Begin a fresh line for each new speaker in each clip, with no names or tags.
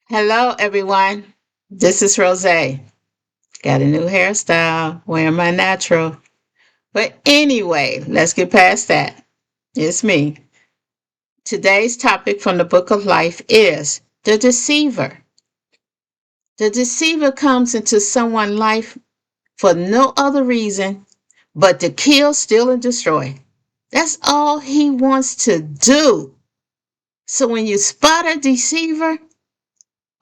Hello, everyone. This is Rose. Got a new hairstyle, wearing my natural. But anyway, let's get past that. It's me. Today's topic from the book of life is the deceiver. The deceiver comes into someone's life for no other reason but to kill, steal, and destroy. That's all he wants to do. So when you spot a deceiver,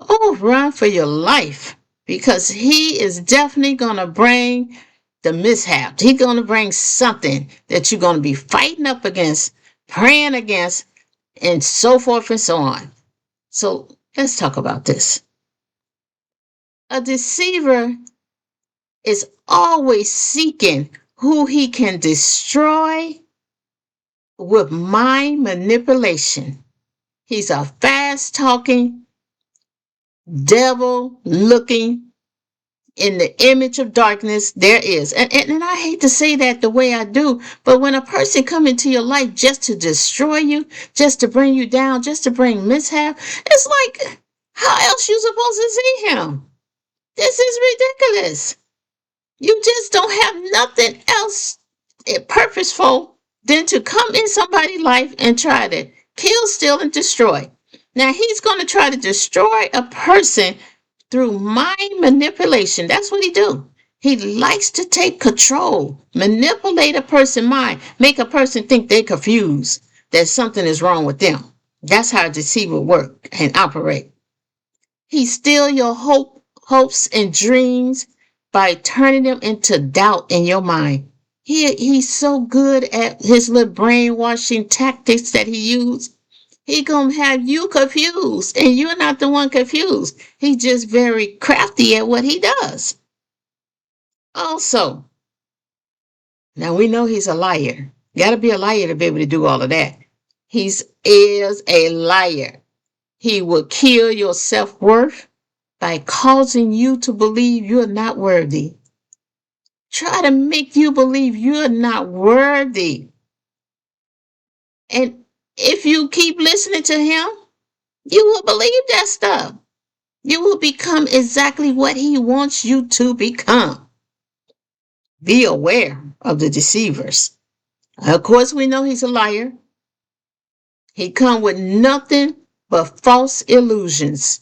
oh, run for your life because he is definitely going to bring the mishap. He's going to bring something that you're going to be fighting up against, praying against, and so forth and so on. So let's talk about this. A deceiver is always seeking who he can destroy with mind manipulation. He's a fast talking, devil looking in the image of darkness there is. And I hate to say that the way I do, but when a person come into your life just to destroy you, just to bring you down, just to bring mishap, it's like, how else you supposed to see him? This is ridiculous. You just don't have nothing else purposeful than to come in somebody's life and try to kill, steal, and destroy. Now he's going to try to destroy a person through mind manipulation. That's what he do. He likes to take control, manipulate a person's mind, make a person think they're confused, that something is wrong with them. That's how a deceiver work and operate. He steal your hopes and dreams by turning them into doubt in your mind. He's so good at his little brainwashing tactics that he used. He gonna have you confused, and you're not the one confused. He's just very crafty at what he does. Also, now we know he's a liar. Got to be a liar to be able to do all of that. He is a liar. He will kill your self-worth by causing you to believe you're not worthy. Try to make you believe you're not worthy. And if you keep listening to him, you will believe that stuff. You will become exactly what he wants you to become. Be aware of the deceivers. Of course, we know he's a liar. He come with nothing but false illusions.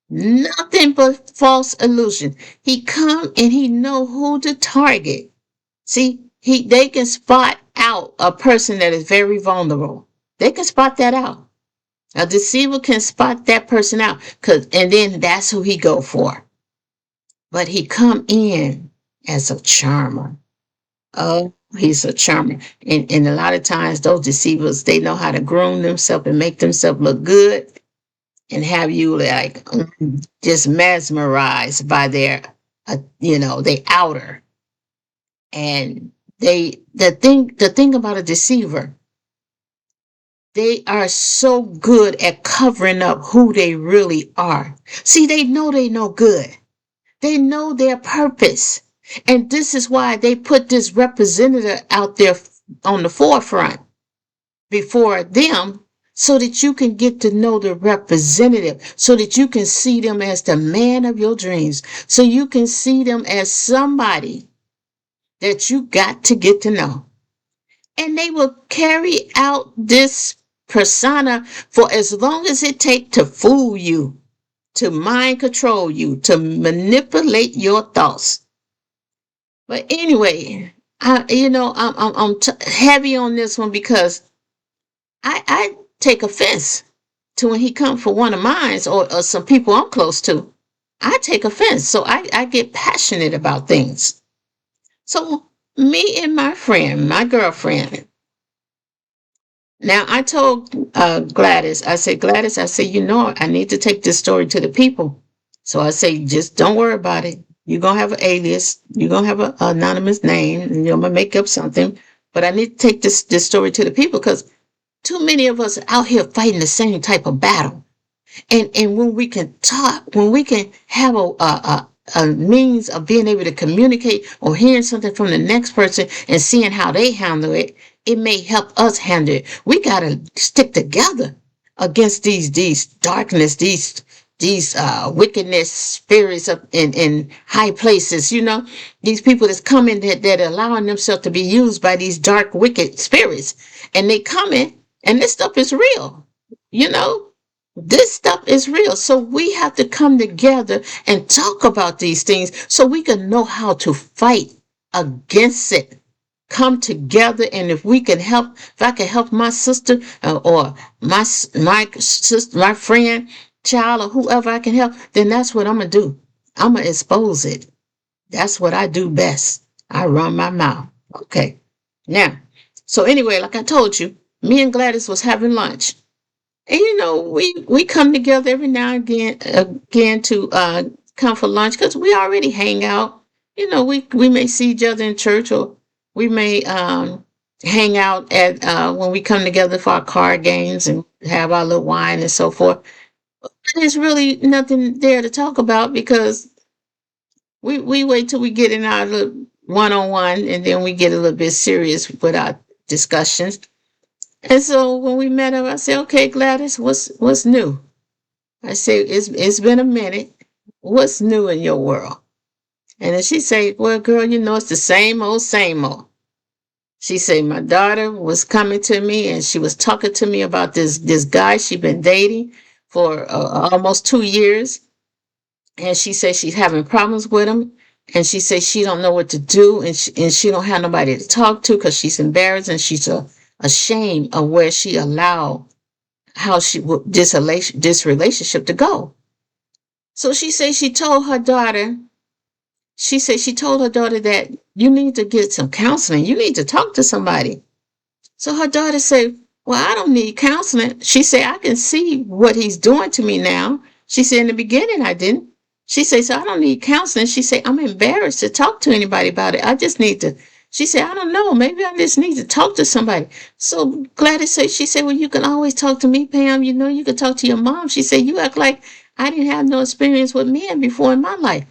Nothing but false illusion. He come and he know who to target. See, they can spot out a person that is very vulnerable. They can spot that out. A deceiver can spot that person out, and then that's who he go for. But he come in as a charmer. Oh, he's a charmer. And a lot of times those deceivers, they know how to groom themselves and make themselves look good and have you like just mesmerized by their, they outer. And the thing about a deceiver, they are so good at covering up who they really are. See, they know they no good. They know their purpose. And this is why they put this representative out there on the forefront before them so that you can get to know the representative, so that you can see them as the man of your dreams, so you can see them as somebody that you got to get to know. And they will carry out this persona for as long as it takes to fool you, to mind control you, to manipulate your thoughts. But anyway, I'm heavy on this one because I take offense to when he comes for one of mine or some people I'm close to. I take offense, so I get passionate about things. So me and my friend, my girlfriend. Now I told Gladys, I said, Gladys, I said, I need to take this story to the people. So I say, just don't worry about it. You're going to have an alias. You're going to have an anonymous name. And you're going to make up something. But I need to take this story to the people because too many of us are out here fighting the same type of battle. And when we can talk, when we can have a means of being able to communicate or hearing something from the next person and seeing how they handle it, it may help us handle it. We got to stick together against these darkness, these these wickedness spirits up in high places, these people that's coming that are allowing themselves to be used by these dark wicked spirits, and they coming, and this stuff is real, you know this stuff is real. So we have to come together and talk about these things so we can know how to fight against it. Come together, and if we can help, if I can help my sister, or my sister, my friend, child, or whoever I can help, then that's what I'm gonna do. I'm gonna expose it. That's what I do best. I run my mouth. Okay. Now, so anyway, like I told you, me and Gladys was having lunch. And we come together every now and again to come for lunch because we already hang out. We may see each other in church, or we may hang out at when we come together for our card games and have our little wine and so forth. But there's really nothing there to talk about because we wait till we get in our little one-on-one, and then we get a little bit serious with our discussions. And so when we met up, I said, "Okay, Gladys, what's new?" I said, "It's been a minute. What's new in your world?" And then she said, "Well, girl, it's the same old, same old." She said, "My daughter was coming to me, and she was talking to me about this guy she been dating for almost 2 years, and she said she's having problems with him, and she said she don't know what to do, and she don't have nobody to talk to because she's embarrassed, and she's ashamed of where she allowed how this relationship to go." So she said she told her daughter that you need to get some counseling. You need to talk to somebody. So her daughter said, "Well, I don't need counseling." She said, "I can see what he's doing to me now." She said, "In the beginning, I didn't." She said, "So I don't need counseling." She said, "I'm embarrassed to talk to anybody about it. I just need to." She said, "I don't know. Maybe I just need to talk to somebody." So Gladys said, she said, "Well, you can always talk to me, Pam. You can talk to your mom." She said, "You act like I didn't have no experience with men before in my life."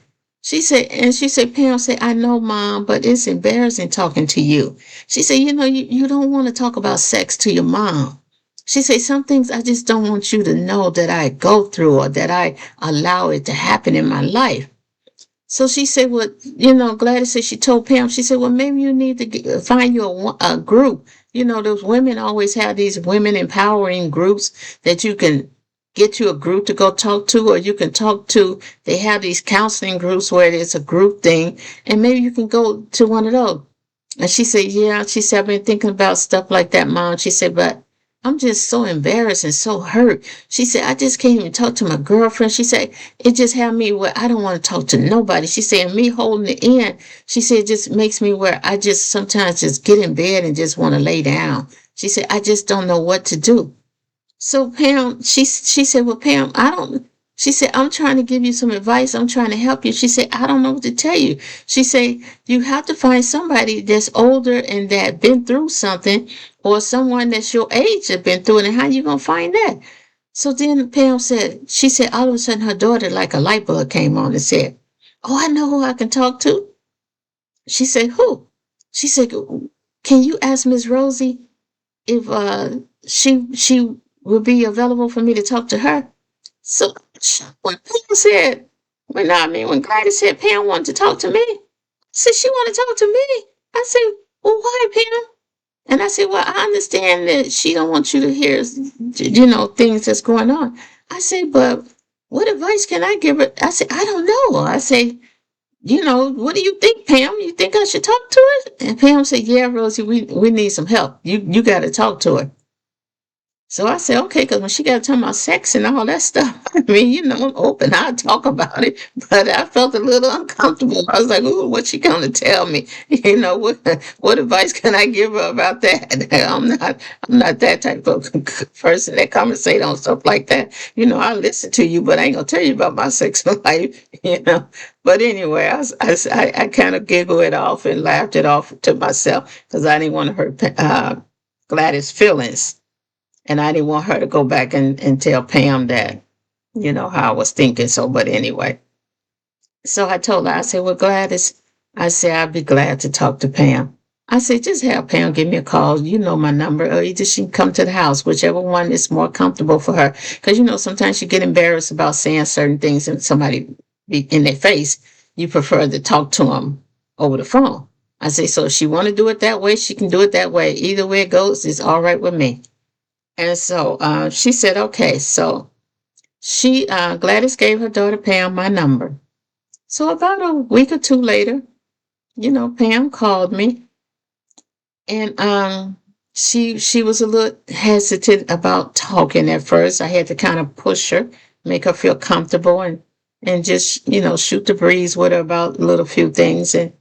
She said, Pam said, "I know, Mom, but it's embarrassing talking to you." She said, you don't want to talk about sex to your mom." She said, "Some things I just don't want you to know that I go through or that I allow it to happen in my life." So she said, "Well, Gladys said," she told Pam, she said, "Well, maybe you need to find you a group. Those women always have these women empowering groups that you can get you a group to go talk to, or you can talk to. They have these counseling groups where it's a group thing, and maybe you can go to one of those." And she said, "Yeah." She said, "I've been thinking about stuff like that, Mom." She said, "But I'm just so embarrassed and so hurt." She said, "I just can't even talk to my girlfriend." She said, "It just had me where I don't want to talk to nobody." She said, "And me holding it in," she said, "it just makes me where I just sometimes just get in bed and just want to lay down." She said, "I just don't know what to do." So Pam, she said, "Well, Pam, I don't." She said, "I'm trying to give you some advice. I'm trying to help you." She said, "I don't know what to tell you." She said, "You have to find somebody that's older and that been through something, or someone that's your age that been through it. And how you gonna find that?" So then Pam said, she said, all of a sudden her daughter, like a light bulb came on and said, "Oh, I know who I can talk to." She said, "Who?" She said, "Can you ask Miss Rosie if she would be available for me to talk to her?" So when Pam said, when Gladys said Pam wanted to talk to me, I said, "She want to talk to me?" I said, "Well, why, Pam?" And I said, "Well, I understand that she don't want you to hear, things that's going on." I said, "But what advice can I give her?" I said, "I don't know." I said, "What do you think, Pam? You think I should talk to her?" And Pam said, "Yeah, Rosie, we need some help. You got to talk to her." So I said, "Okay," because when she got to talk about sex and all that stuff, I mean, I'm open. I'll talk about it. But I felt a little uncomfortable. I was like, "Ooh, what's she going to tell me? What advice can I give her about that?" I'm not that type of person that conversate on stuff like that. I listen to you, but I ain't going to tell you about my sexual life. But anyway, I kind of giggled it off and laughed it off to myself because I didn't want to hurt Gladys' feelings. And I didn't want her to go back and tell Pam that, how I was thinking. So, but anyway. So I told her, I said, "Well, Gladys," I said, "I'd be glad to talk to Pam." I said, just have Pam give me a call. You know my number. Or either she can come to the house, whichever one is more comfortable for her. Because, sometimes you get embarrassed about saying certain things and somebody be in their face. You prefer to talk to them over the phone. I say, so if she want to do it that way, she can do it that way. Either way it goes, it's all right with me. And so she said, okay. So Gladys gave her daughter Pam my number. So about a week or two later, Pam called me, and she was a little hesitant about talking at first. I had to kind of push her, make her feel comfortable, and just shoot the breeze with her about a little few things. And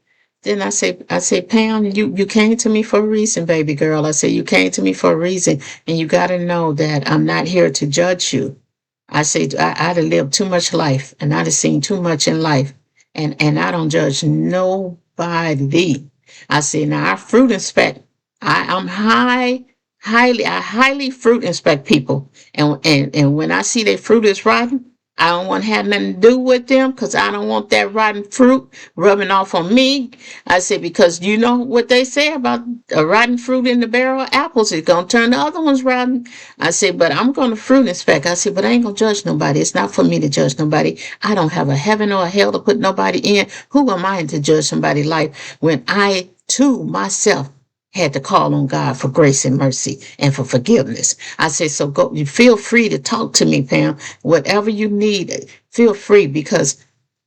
then I say, Pam, you came to me for a reason, baby girl. I say, you came to me for a reason, and you got to know that I'm not here to judge you. I say, I'd have lived too much life, and I'd have seen too much in life, and I don't judge nobody. I say, now I fruit inspect. I'm I highly fruit inspect people, and when I see their fruit is rotten, I don't want to have nothing to do with them because I don't want that rotten fruit rubbing off on me. I said, because you know what they say about a rotten fruit in the barrel of apples, it's going to turn the other ones rotten. I said, but I'm going to fruit inspect. I said, but I ain't going to judge nobody. It's not for me to judge nobody. I don't have a heaven or a hell to put nobody in. Who am I to judge somebody's life when I, too, myself, had to call on God for grace and mercy and for forgiveness? I say, so go, you feel free to talk to me, Pam. Whatever you need, feel free, because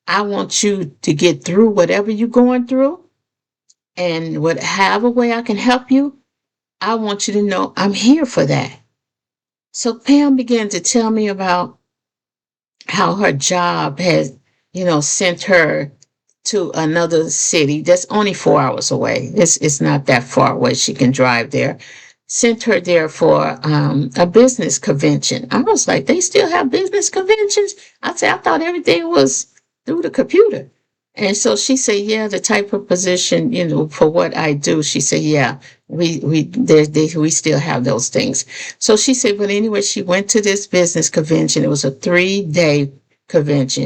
I want you to get through whatever you're going through. And whatever way I can help you, I want you to know I'm here for that. So Pam began to tell me about how her job has, sent her to another city that's only 4 hours away. It's not that far away. She can drive there. Sent her there for a business convention. I was like, they still have business conventions? I said, I thought everything was through the computer. And so she said, yeah, the type of position, for what I do, she said, yeah, we still have those things. So she said, but anyway, she went to this business convention. It was a 3-day convention.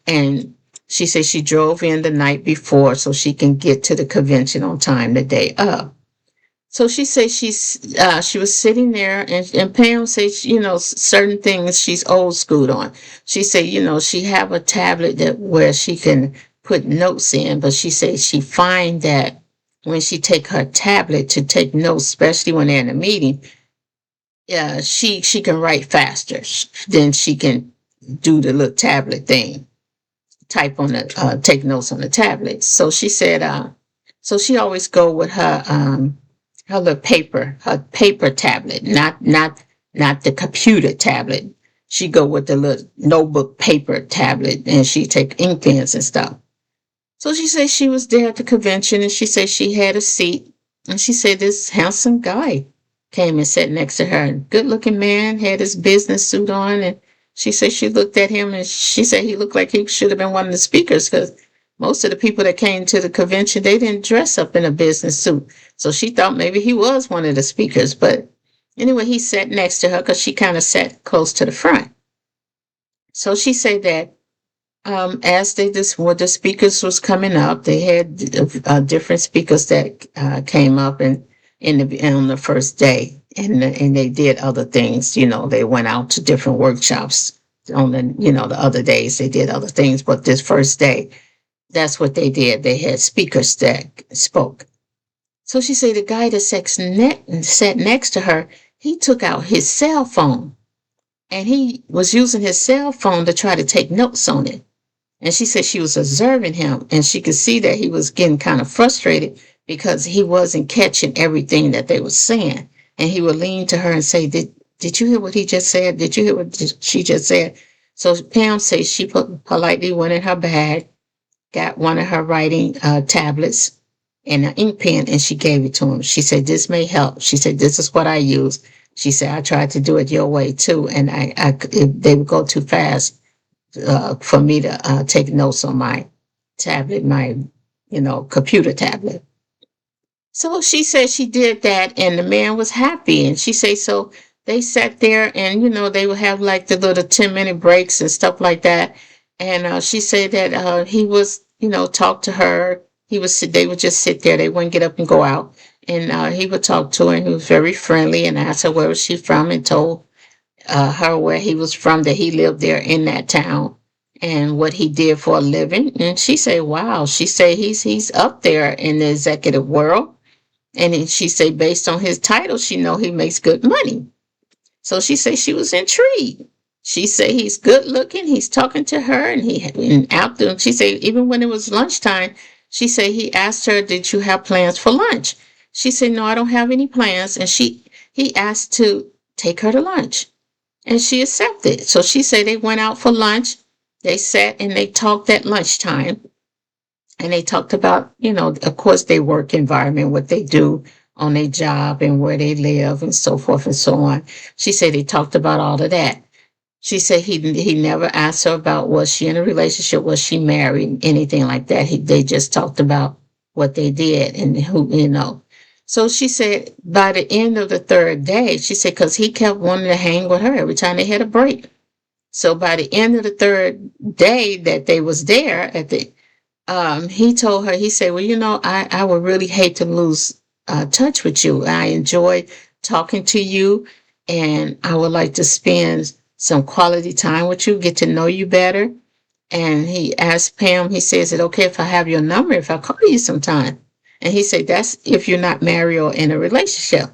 And she said she drove in the night before so she can get to the convention on time the day of. So she said she was sitting there, and Pam says, certain things she's old schooled on. She said, she have a tablet where she can put notes in, but she said she find that when she take her tablet to take notes, especially when they're in a meeting, she can write faster than she can do the little tablet thing, type on the take notes on the tablet. So she said, so she always go with her little her paper tablet, not the computer tablet. She go with the little notebook paper tablet, and she take ink pens and stuff. So she said she was there at the convention, and she said she had a seat, and she said this handsome guy came and sat next to her. Good looking man, had his business suit on, and she said she looked at him, and she said he looked like he should have been one of the speakers, because most of the people that came to the convention, they didn't dress up in a business suit. So she thought maybe he was one of the speakers. But anyway, he sat next to her because she kind of sat close to the front. So she said that as when the speakers was coming up, they had different speakers that came up and on the first day, and they did other things. They went out to different workshops on the other days. They did other things, but this first day, that's what they did. They had speakers that spoke. So she said the guy that sat next to her, he took out his cell phone, and he was using his cell phone to try to take notes on it. And she said she was observing him, and she could see that he was getting kind of frustrated because he wasn't catching everything that they were saying. And he would lean to her and say, did you hear what he just said? Did you hear what she just said? So Pam says she politely went in her bag, got one of her writing tablets and an ink pen, and she gave it to him. She said, this may help. She said, this is what I use. She said, I tried to do it your way too, and they would go too fast for me to take notes on my tablet, my computer tablet. So she said she did that, and the man was happy. And she said, so they sat there, and they would have like the little 10-minute breaks and stuff like that. And she said that he was, talked to her. They would just sit there. They wouldn't get up and go out. And he would talk to her, and he was very friendly and asked her where was she from, and told her where he was from, that he lived there in that town and what he did for a living. And she said, wow. She said he's up there in the executive world. And then she said based on his title, she know he makes good money. So she said she was intrigued. She said he's good looking. He's talking to her, and out there. She said even when it was lunchtime, she said he asked her, "Did you have plans for lunch?" She said, "No, I don't have any plans." And he asked to take her to lunch, and she accepted. So she said they went out for lunch. They sat and they talked at lunchtime, and they talked about, of course, their work environment, what they do on their job and where they live and so forth and so on. She said they talked about all of that. She said he never asked her about was she in a relationship, was she married, anything like that. They just talked about what they did and who. So she said by the end of the third day, she said, because he kept wanting to hang with her every time they had a break. So by the end of the third day that they was there he told her, he said, well, I would really hate to lose touch with you. I enjoy talking to you, and I would like to spend some quality time with you, get to know you better. And he asked Pam, he says, is it okay if I have your number, if I call you sometime? And he said, that's if you're not married or in a relationship.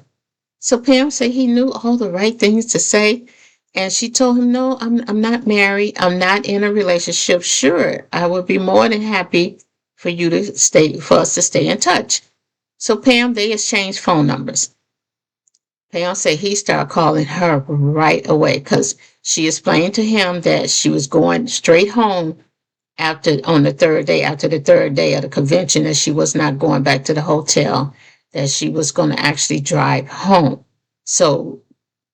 So Pam said he knew all the right things to say. And she told him, no, I'm not married. I'm not in a relationship. Sure, I would be more than happy for us to stay in touch. So Pam, they exchanged phone numbers. Pam said he started calling her right away because she explained to him that she was going straight home after the third day of the convention, that she was not going back to the hotel, that she was going to actually drive home. So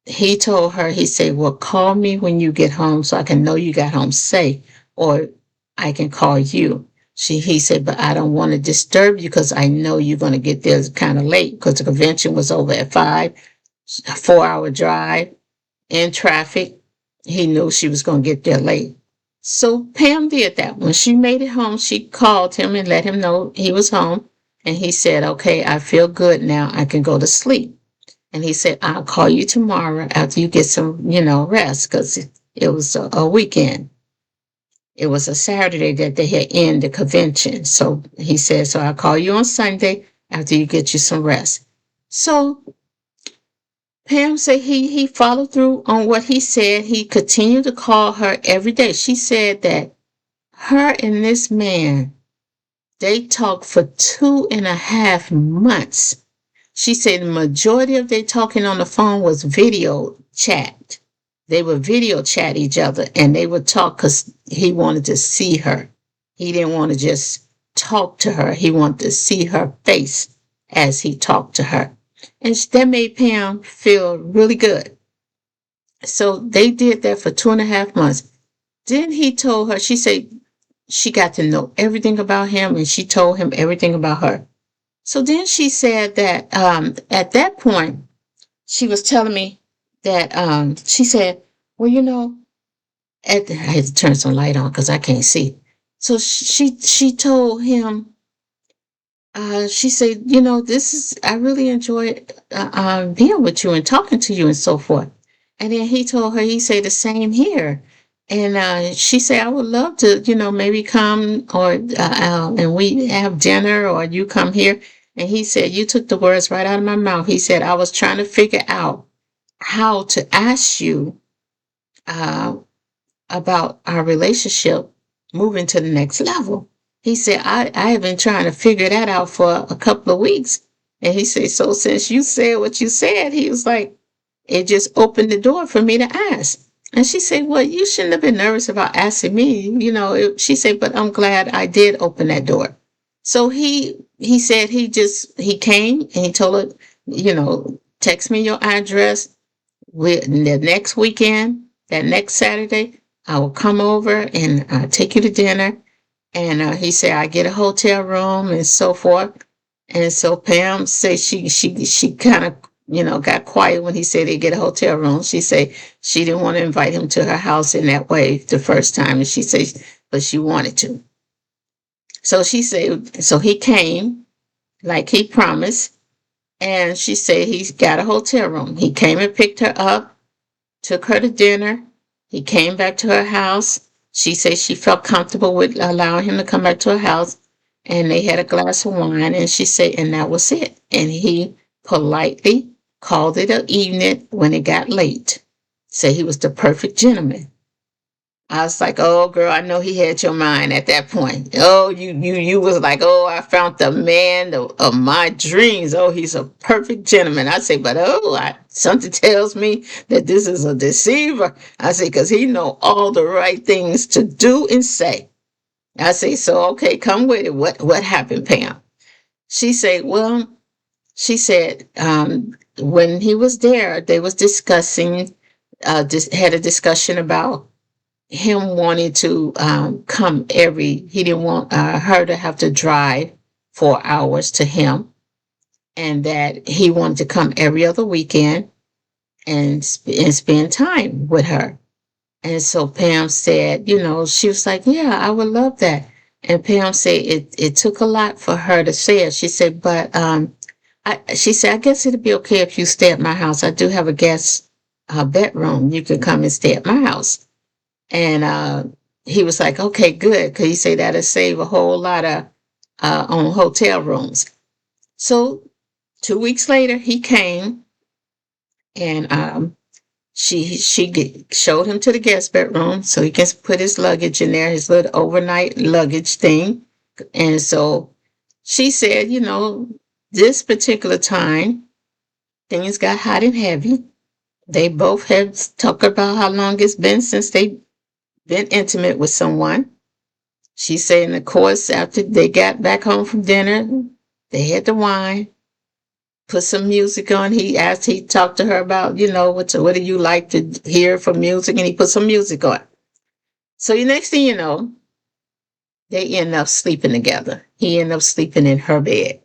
he told her, he said, well, call me when you get home so I can know you got home safe, or I can call you. He said, but I don't want to disturb you because I know you're going to get there kind of late because the convention was over at 5, a 4-hour drive in traffic. He knew she was going to get there late. So Pam did that. When she made it home, she called him and let him know he was home. And he said, okay, I feel good now. I can go to sleep. And he said, I'll call you tomorrow after you get some, rest, because it was a weekend. It was a Saturday that they had ended the convention. So he said, so I'll call you on Sunday after you get you some rest. So Pam said he followed through on what he said. He continued to call her every day. She said that her and this man, they talked for 2.5 months. She said the majority of their talking on the phone was video chat. They would video chat each other, and they would talk because he wanted to see her. He didn't want to just talk to her. He wanted to see her face as he talked to her. And that made Pam feel really good. So they did that for 2.5 months. Then he told her, she said she got to know everything about him, and she told him everything about her. So then she said that at that point, she was telling me that she said, well, I had to turn some light on because I can't see. So she told him, she said, I really enjoyed being with you and talking to you and so forth. And then he told her, he said the same here. And she said, I would love to, maybe come and we have dinner, or you come here. And he said, you took the words right out of my mouth. He said, I was trying to figure out how to ask you uh, about our relationship moving to the next level. He said, I have been trying to figure that out for a couple of weeks. And he said, so since you said what you said, he was like, it just opened the door for me to ask. And she said, well, you shouldn't have been nervous about asking me. She said, but I'm glad I did open that door. So he said he came and he told her, text me your address. The next weekend, that next Saturday, I will come over and take you to dinner. And he said, I get a hotel room and so forth. And so Pam said she kind of, got quiet when he said they get a hotel room. She said she didn't want to invite him to her house in that way the first time. And she said, but she wanted to. So she said, so he came like he promised. And she said he's got a hotel room. He came and picked her up, took her to dinner. He came back to her house. She said she felt comfortable with allowing him to come back to her house. And they had a glass of wine. And she said, and that was it. And he politely called it an evening when it got late. Said he was the perfect gentleman. I was like, oh girl, I know he had your mind at that point. Oh, you was like, oh, I found the man of my dreams. Oh, he's a perfect gentleman. I say, but something tells me that this is a deceiver. I say, because he know all the right things to do and say. I say, so okay, come with it. What happened, Pam? She said, well, she said, when he was there, they was discussing, had a discussion about him wanting to come he didn't want her to have to drive 4 hours to him, and that he wanted to come every other weekend and spend time with her. And so Pam said, she was like, yeah, I would love that. And Pam said it took a lot for her to say it. She said, but she said, I guess it'd be okay if you stay at my house. I do have a guest bedroom. You can come and stay at my house. And he was like, okay, good. Because he said that'll save a whole lot of on hotel rooms. So 2 weeks later, he came and she showed him to the guest bedroom so he can put his luggage in there, his little overnight luggage thing. And so she said, this particular time, things got hot and heavy. They both had talked about how long it's been since they been intimate with someone. She said, in the course, after they got back home from dinner, they had the wine, put some music on. He talked to her about, what do you like to hear for music? And he put some music on. So the next thing you know, they end up sleeping together. He ended up sleeping in her bed.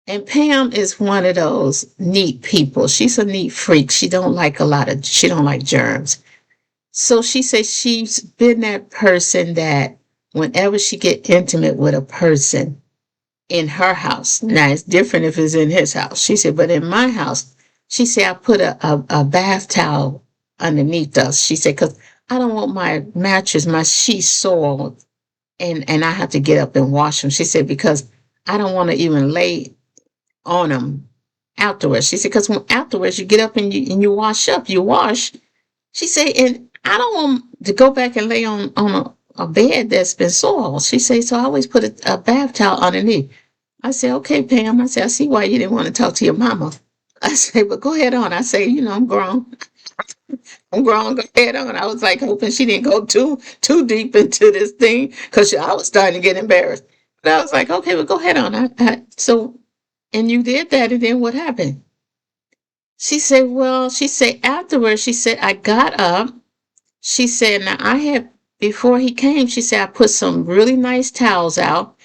And Pam is one of those neat people. She's a neat freak. She don't like germs. So she says she's been that person that whenever she get intimate with a person in her house, now it's different if it's in his house. She said, but in my house, she said, I put a bath towel underneath us. She said, because I don't want my mattress, my sheets soiled and I have to get up and wash them. She said, because I don't want to even lay on them afterwards. She said, because afterwards you get up and you wash up, you wash. She said, and I don't want to go back and lay on a bed that's been soiled. She said, so I always put a bath towel underneath. I said, okay, Pam. I said, I see why you didn't want to talk to your mama. I said, but go ahead on. I say, I'm grown. I'm grown. Go ahead on. I was like hoping she didn't go too deep into this thing because I was starting to get embarrassed. But I was like, okay, well, go ahead on. And you did that, and then what happened? She said afterwards, she said, I got up. She said, now before he came, she said, I put some really nice towels out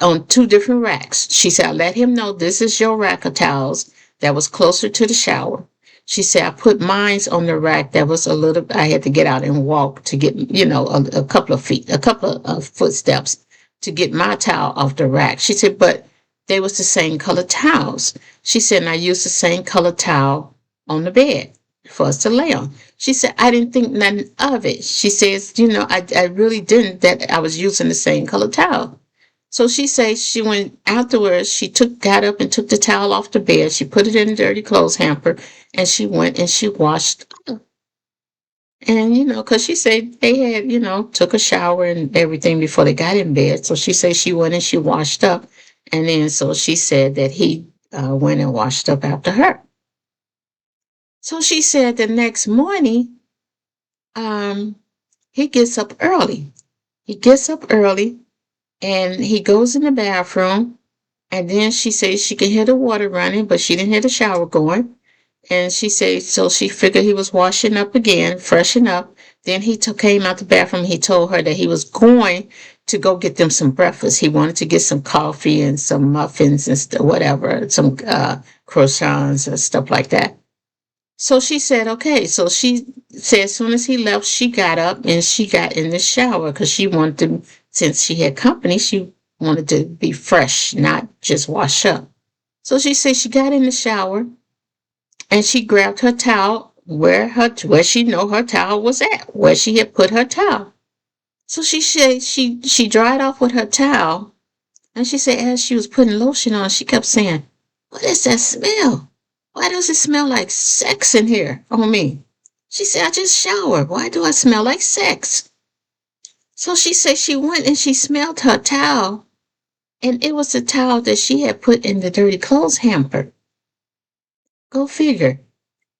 on two different racks. She said, I let him know this is your rack of towels that was closer to the shower. She said, I put mines on the rack that was I had to get out and walk to get, a couple of feet, a couple of footsteps to get my towel off the rack. She said, but they was the same color towels. She said, and I used the same color towel on the bed for us to lay on. She said, I didn't think nothing of it. She says, I really didn't that I was using the same color towel. So she says she went afterwards, got up and took the towel off the bed. She put it in a dirty clothes hamper and she went and she washed up. And, because she said they had, took a shower and everything before they got in bed. So she said she went and she washed up. And then so she said that he went and washed up after her. So she said the next morning, he gets up early. He gets up early and he goes in the bathroom. And then she says she can hear the water running, but she didn't hear the shower going. And she said, so she figured he was washing up again, freshen up. Then he came out the bathroom. He told her that he was going to go get them some breakfast. He wanted to get some coffee and some muffins and whatever, some croissants and stuff like that. So she said, okay. So she said as soon as he left, she got up and she got in the shower because she wanted since she had company, she wanted to be fresh, not just wash up. So she said she got in the shower and she grabbed her towel where she know her towel was at, where she had put her towel. So she said she dried off with her towel, and she said as she was putting lotion on, she kept saying, "What is that smell? Why does it smell like sex in here on me?" She said, "I just showered. Why do I smell like sex?" So she said she went and she smelled her towel, and it was the towel that she had put in the dirty clothes hamper. Go figure.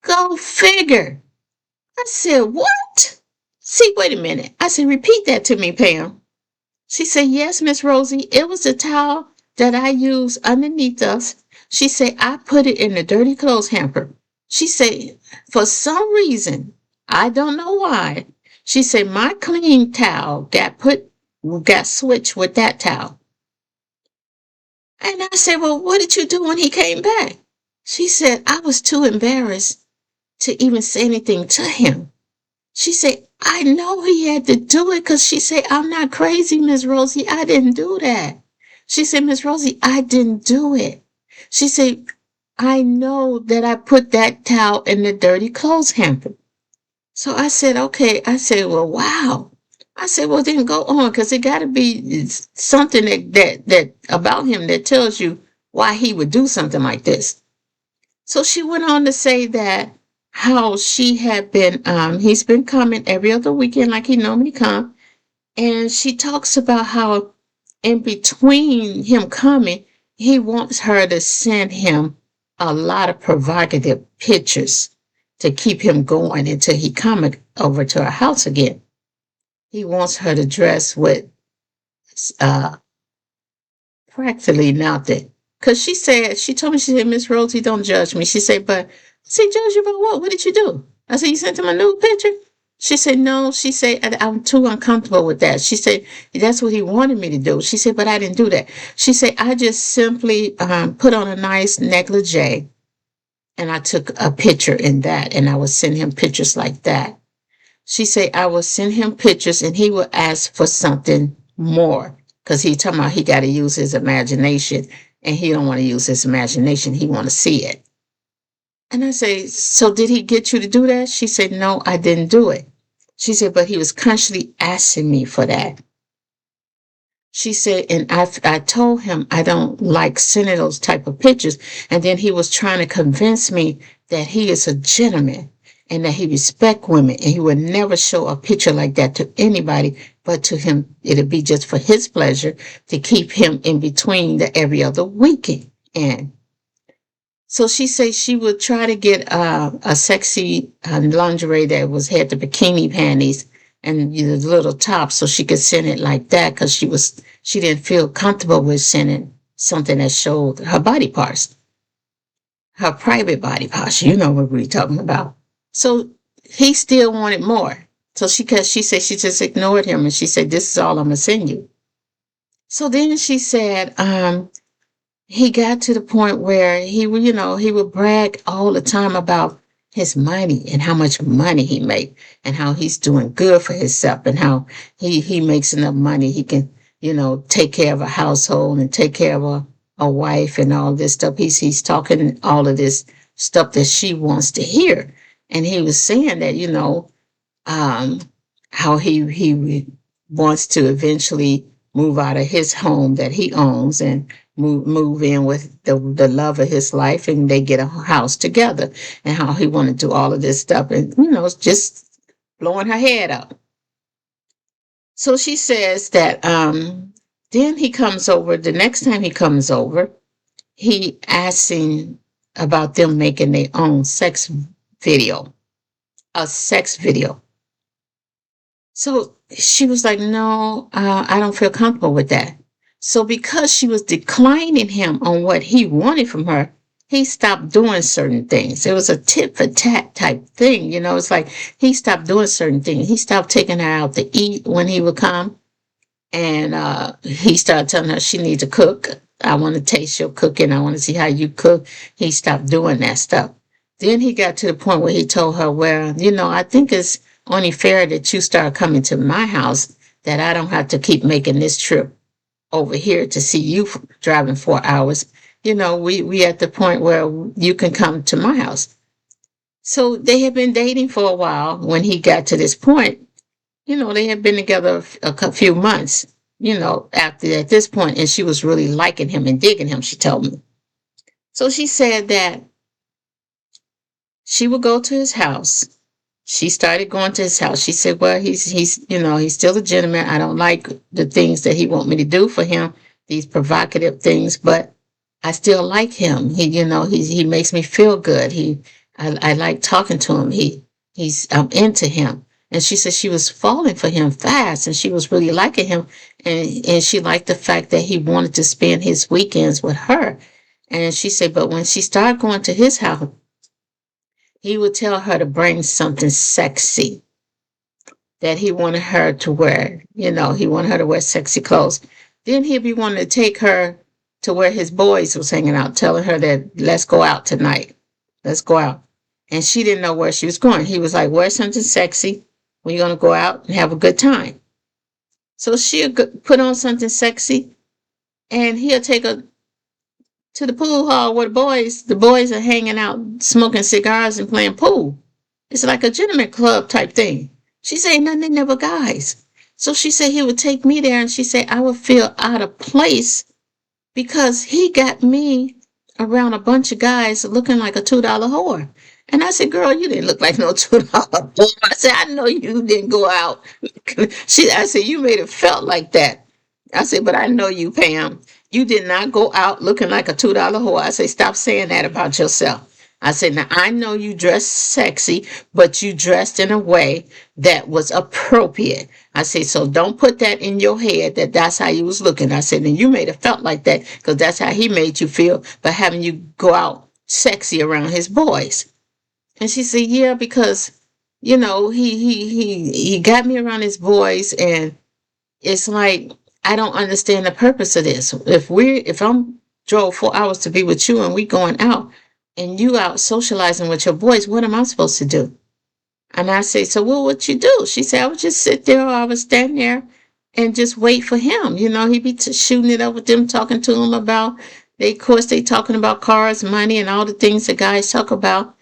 Go figure. I said, "What?" See, wait a minute. I said, "Repeat that to me, Pam." She said, "Yes, Miss Rosie, it was the towel that I used underneath us." She said, "I put it in the dirty clothes hamper." She said, "For some reason, I don't know why." She said, "My clean towel got switched with that towel." And I said, "Well, what did you do when he came back?" She said, "I was too embarrassed to even say anything to him." She said, "I know he had to do it because," she said, "I'm not crazy, Miss Rosie. I didn't do that." She said, "Miss Rosie, I didn't do it." She said, "I know that I put that towel in the dirty clothes hamper." So I said, "Okay." I said, "Well, wow." I said, "Well, then go on because it got to be something that about him that tells you why he would do something like this." So she went on to say that how she had been, he's been coming every other weekend like he normally come. And she talks about how in between him coming, he wants her to send him a lot of provocative pictures to keep him going until he coming over to our house again. He wants her to dress with uh, practically nothing. Because she told me, she said, "Miss Rosie, don't judge me." She said, "But," I said, "Judge you about what? What did you do?" I said, "You sent him a nude picture?" She said, "No." She said, "I'm too uncomfortable with that." She said, "That's what he wanted me to do." She said, "But I didn't do that." She said, "I just simply put on a nice negligee and I took a picture in that and I would send him pictures like that." She said, "I would send him pictures and he would ask for something more because he talking about he got to use his imagination and he don't want to use his imagination. He want to see it." And I say, "So did he get you to do that?" She said, "No, I didn't do it." She said, "But he was constantly asking me for that." She said, "And I told him I don't like sending those type of pictures." And then he was trying to convince me that he is a gentleman and that he respect women and he would never show a picture like that to anybody but to him. It'd be just for his pleasure to keep him in between the every other weekend. And so she said she would try to get a sexy lingerie that was had the bikini panties and the little top, so she could send it like that because she didn't feel comfortable with sending something that showed her body parts, her private body parts. You know what we're talking about. So he still wanted more. So she said she just ignored him and she said, "This is all I'm gonna send you." So then she said, he got to the point where he would brag all the time about his money and how much money he made and how he's doing good for himself and how he makes enough money he can, take care of a household and take care of a wife and all this stuff. He's talking all of this stuff that she wants to hear. And he was saying that, um, how he wants to eventually move out of his home that he owns and move in with the love of his life and they get a house together and how he want to do all of this stuff and it's just blowing her head up. So she says that then he comes over the next time he comes over, he asking about them making their own video a sex video. So she was like, "No, I don't feel comfortable with that." So because she was declining him on what he wanted from her, he stopped doing certain things. It was a tit for tat type thing. It's like he stopped doing certain things. He stopped taking her out to eat when he would come. And he started telling her she needs to cook. "I want to taste your cooking. I want to see how you cook." He stopped doing that stuff. Then he got to the point where he told her, "Well, I think it's only fair that you start coming to my house that I don't have to keep making this trip over here to see you driving 4 hours. We at the point where you can come to my house. So they had been dating for a while when he got to this point. They had been together a few months, after at this point, and she was really liking him and digging him, she told me. So she said that she would go to his house. She started going to his house. She said, well, he's still a gentleman. I don't like the things that he want me to do for him, these provocative things, but I still like him. He makes me feel good. I like talking to him. I'm into him. And she said she was falling for him fast, and she was really liking him. And she liked the fact that he wanted to spend his weekends with her. And she said, but when she started going to his house, he would tell her to bring something sexy that he wanted her to wear. He wanted her to wear sexy clothes. Then he'd be wanting to take her to where his boys was hanging out, telling her that let's go out tonight. Let's go out. And she didn't know where she was going. He was like, wear something sexy when you're going to go out and have a good time. So she'll put on something sexy, and he'll take her to the pool hall where the boys are hanging out, smoking cigars and playing pool. It's like a gentleman club type thing. She said nothing never guys. So she said he would take me there, and she said I would feel out of place because he got me around a bunch of guys looking like a $2 whore. And I said, girl, you didn't look like no $2 whore. I said, I know you didn't go out. I said, you made it felt like that. I said, but I know you, Pam. You did not go out looking like a $2 whore. I said, stop saying that about yourself. I said, now I know you dressed sexy, but you dressed in a way that was appropriate. I said, so don't put that in your head that that's how you was looking. I said, and you made it felt like that because that's how he made you feel by having you go out sexy around his boys. And she said, yeah, because, he got me around his boys, and it's like, I don't understand the purpose of this. If I'm drove 4 hours to be with you and we going out and you out socializing with your boys, what am I supposed to do? And I say, so what you do? She said, I would just sit there, or I would stand there and just wait for him. He'd be shooting it up with them, talking to him about, of course, they talking about cars, money, and all the things that guys talk about.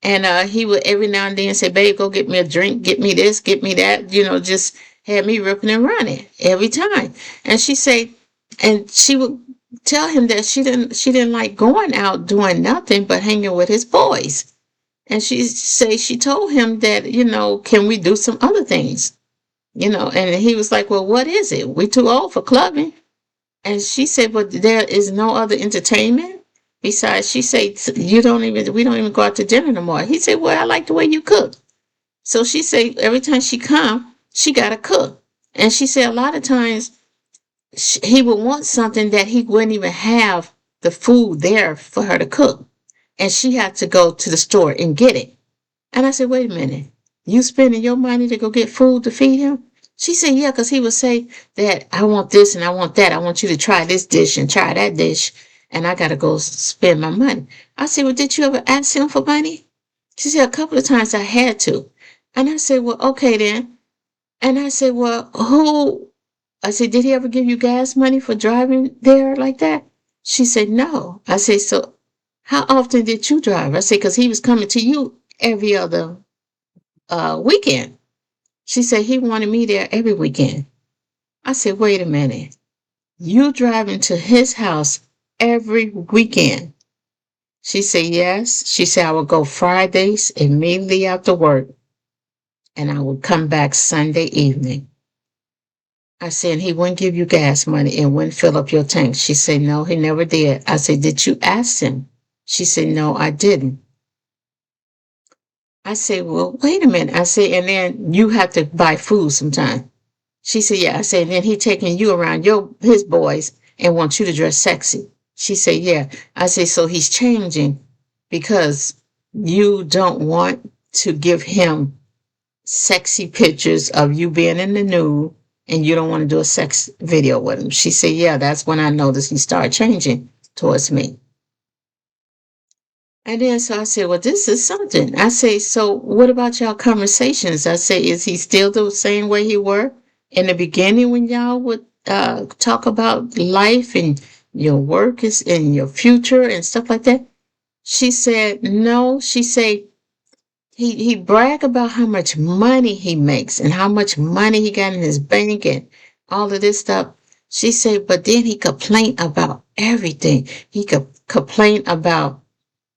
And he would every now and then say, babe, go get me a drink, get me this, get me that, just had me ripping and running every time. And she would tell him that she didn't like going out doing nothing but hanging with his boys. And she told him that, can we do some other things? And he was like, well, what is it? We too old for clubbing. And she said, but there is no other entertainment. Besides, she said, we don't even go out to dinner no more. He said, well, I like the way you cook. So she said, every time she come, she got to cook. And she said a lot of times he would want something that he wouldn't even have the food there for her to cook. And she had to go to the store and get it. And I said, wait a minute, you spending your money to go get food to feed him? She said, yeah, because he would say that I want this and I want that. I want you to try this dish and try that dish. And I got to go spend my money. I said, well, did you ever ask him for money? She said, a couple of times I had to. And I said, well, okay then. And I said, well, I said, did he ever give you gas money for driving there like that? She said, no. I said, so how often did you drive? I said, because he was coming to you every other weekend. She said, he wanted me there every weekend. I said, wait a minute. You driving to his house every weekend? She said, yes. She said, I would go Fridays immediately after work, and I would come back Sunday evening. I said, he wouldn't give you gas money and wouldn't fill up your tank. She said, no, he never did. I said, did you ask him? She said, no, I didn't. I said, well, wait a minute. I said, and then you have to buy food sometime. She said, yeah. I said, and then he taking you around his boys and wants you to dress sexy. She said, yeah. I said, so he's changing because you don't want to give him sexy pictures of you being in the nude, and you don't want to do a sex video with him. She said, yeah, that's when I noticed he started changing towards me. And then so I said, well, this is something. I say, so what about y'all conversations? I say, is he still the same way he were In the beginning, when y'all would talk about life and your work is in your future and stuff like that, she said no. She said he brag about how much money he makes and how much money he got in his bank and all of this stuff. She said, but then he complained about everything. He could complain about,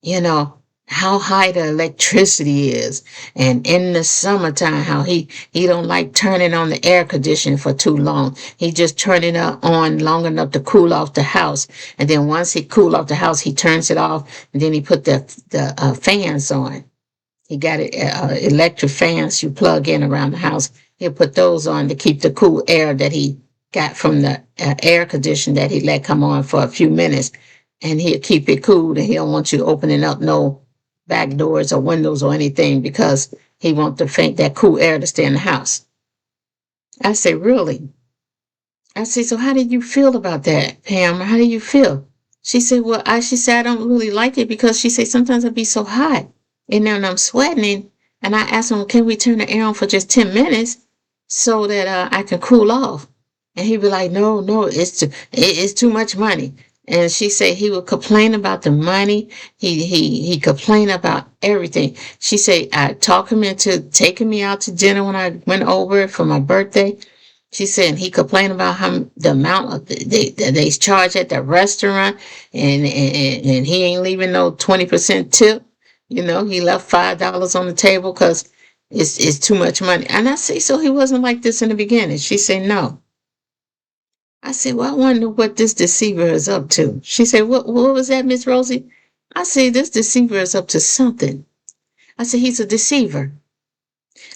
you know, how high the electricity is, and in the summertime how he don't like turning on the air conditioning for too long. He just turn it on long enough to cool off the house, and then once he cool off the house he turns it off, and then he put the fans on. He got electric fans you plug in around the house. He'll put those on to keep the cool air that he got from the air conditioner that he let come on for a few minutes. And he'll keep it cool, and he don't want you opening up no back doors or windows or anything because he wants that cool air to stay in the house. I say, really? I say, so how did you feel about that, Pam? How do you feel? She said, well, she said, I don't really like it because she said, sometimes it'd be so hot and then I'm sweating. And I asked him, can we turn the air on for just 10 minutes so that I can cool off? And he'd be like, no, no, it's too much money. And she said he would complain about the money. He complained about everything. She said, I talked him into taking me out to dinner when I went over for my birthday. She said he complained about how the amount of they charge at the restaurant, and he ain't leaving no 20% tip. You know, he left $5 on the table because it's too much money. And I say, so he wasn't like this in the beginning. She said, no. I said, well, I wonder what this deceiver is up to. She said, what was that, Miss Rosie? I said, this deceiver is up to something. I said, he's a deceiver.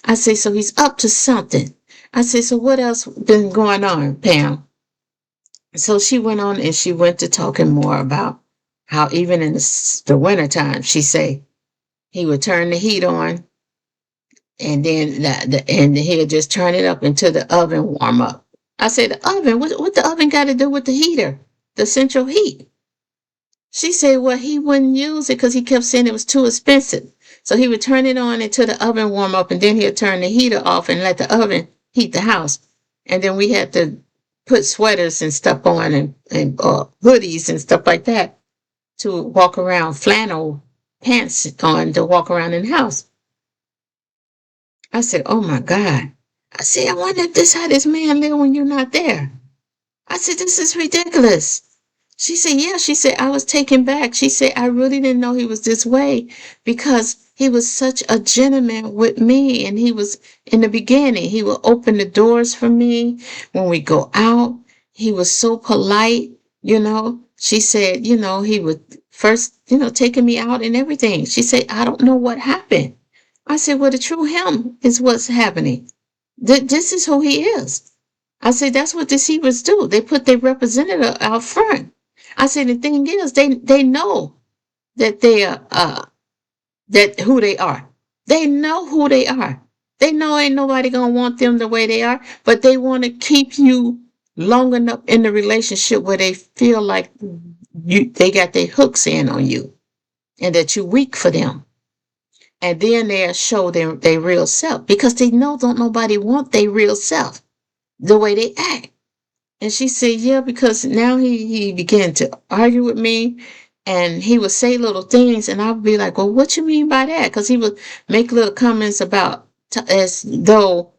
I say, so he's up to something. I say, so what else been going on, Pam? So she went on and she went to talking more about how even in the wintertime, she say he would turn the heat on, and then and he'll just turn it up until the oven warm up. I said, the oven? What the oven got to do with the heater, the central heat? She said, well, he wouldn't use it because he kept saying it was too expensive. So he would turn it on until the oven warm up, and then he'd turn the heater off and let the oven heat the house. And then we had to put sweaters and stuff on, and hoodies and stuff like that to walk around, flannel pants on to walk around in the house. I said, oh my God. I said, I wonder if this how this man live when you're not there. I said, this is ridiculous. She said, yeah. She said, I was taken back. She said, I really didn't know he was this way because he was such a gentleman with me. And he was, in the beginning, he would open the doors for me when we go out. He was so polite, you know. She said, you know, he would first, you know, taking me out and everything. She said, I don't know what happened. I said, well, the true him is what's happening. This is who he is. I said, that's what deceivers do. They put their representative out front. I said, the thing is, they know that they are, that who they are. They know who they are. They know ain't nobody gonna want them the way they are, but they want to keep you long enough in the relationship where they feel like they got their hooks in on you and that you're weak for them. And then they'll show their real self because they know don't nobody want their real self the way they act. And she said, yeah, because now he began to argue with me, and he would say little things, and I would be like, well, what you mean by that? Because he would make little comments about as though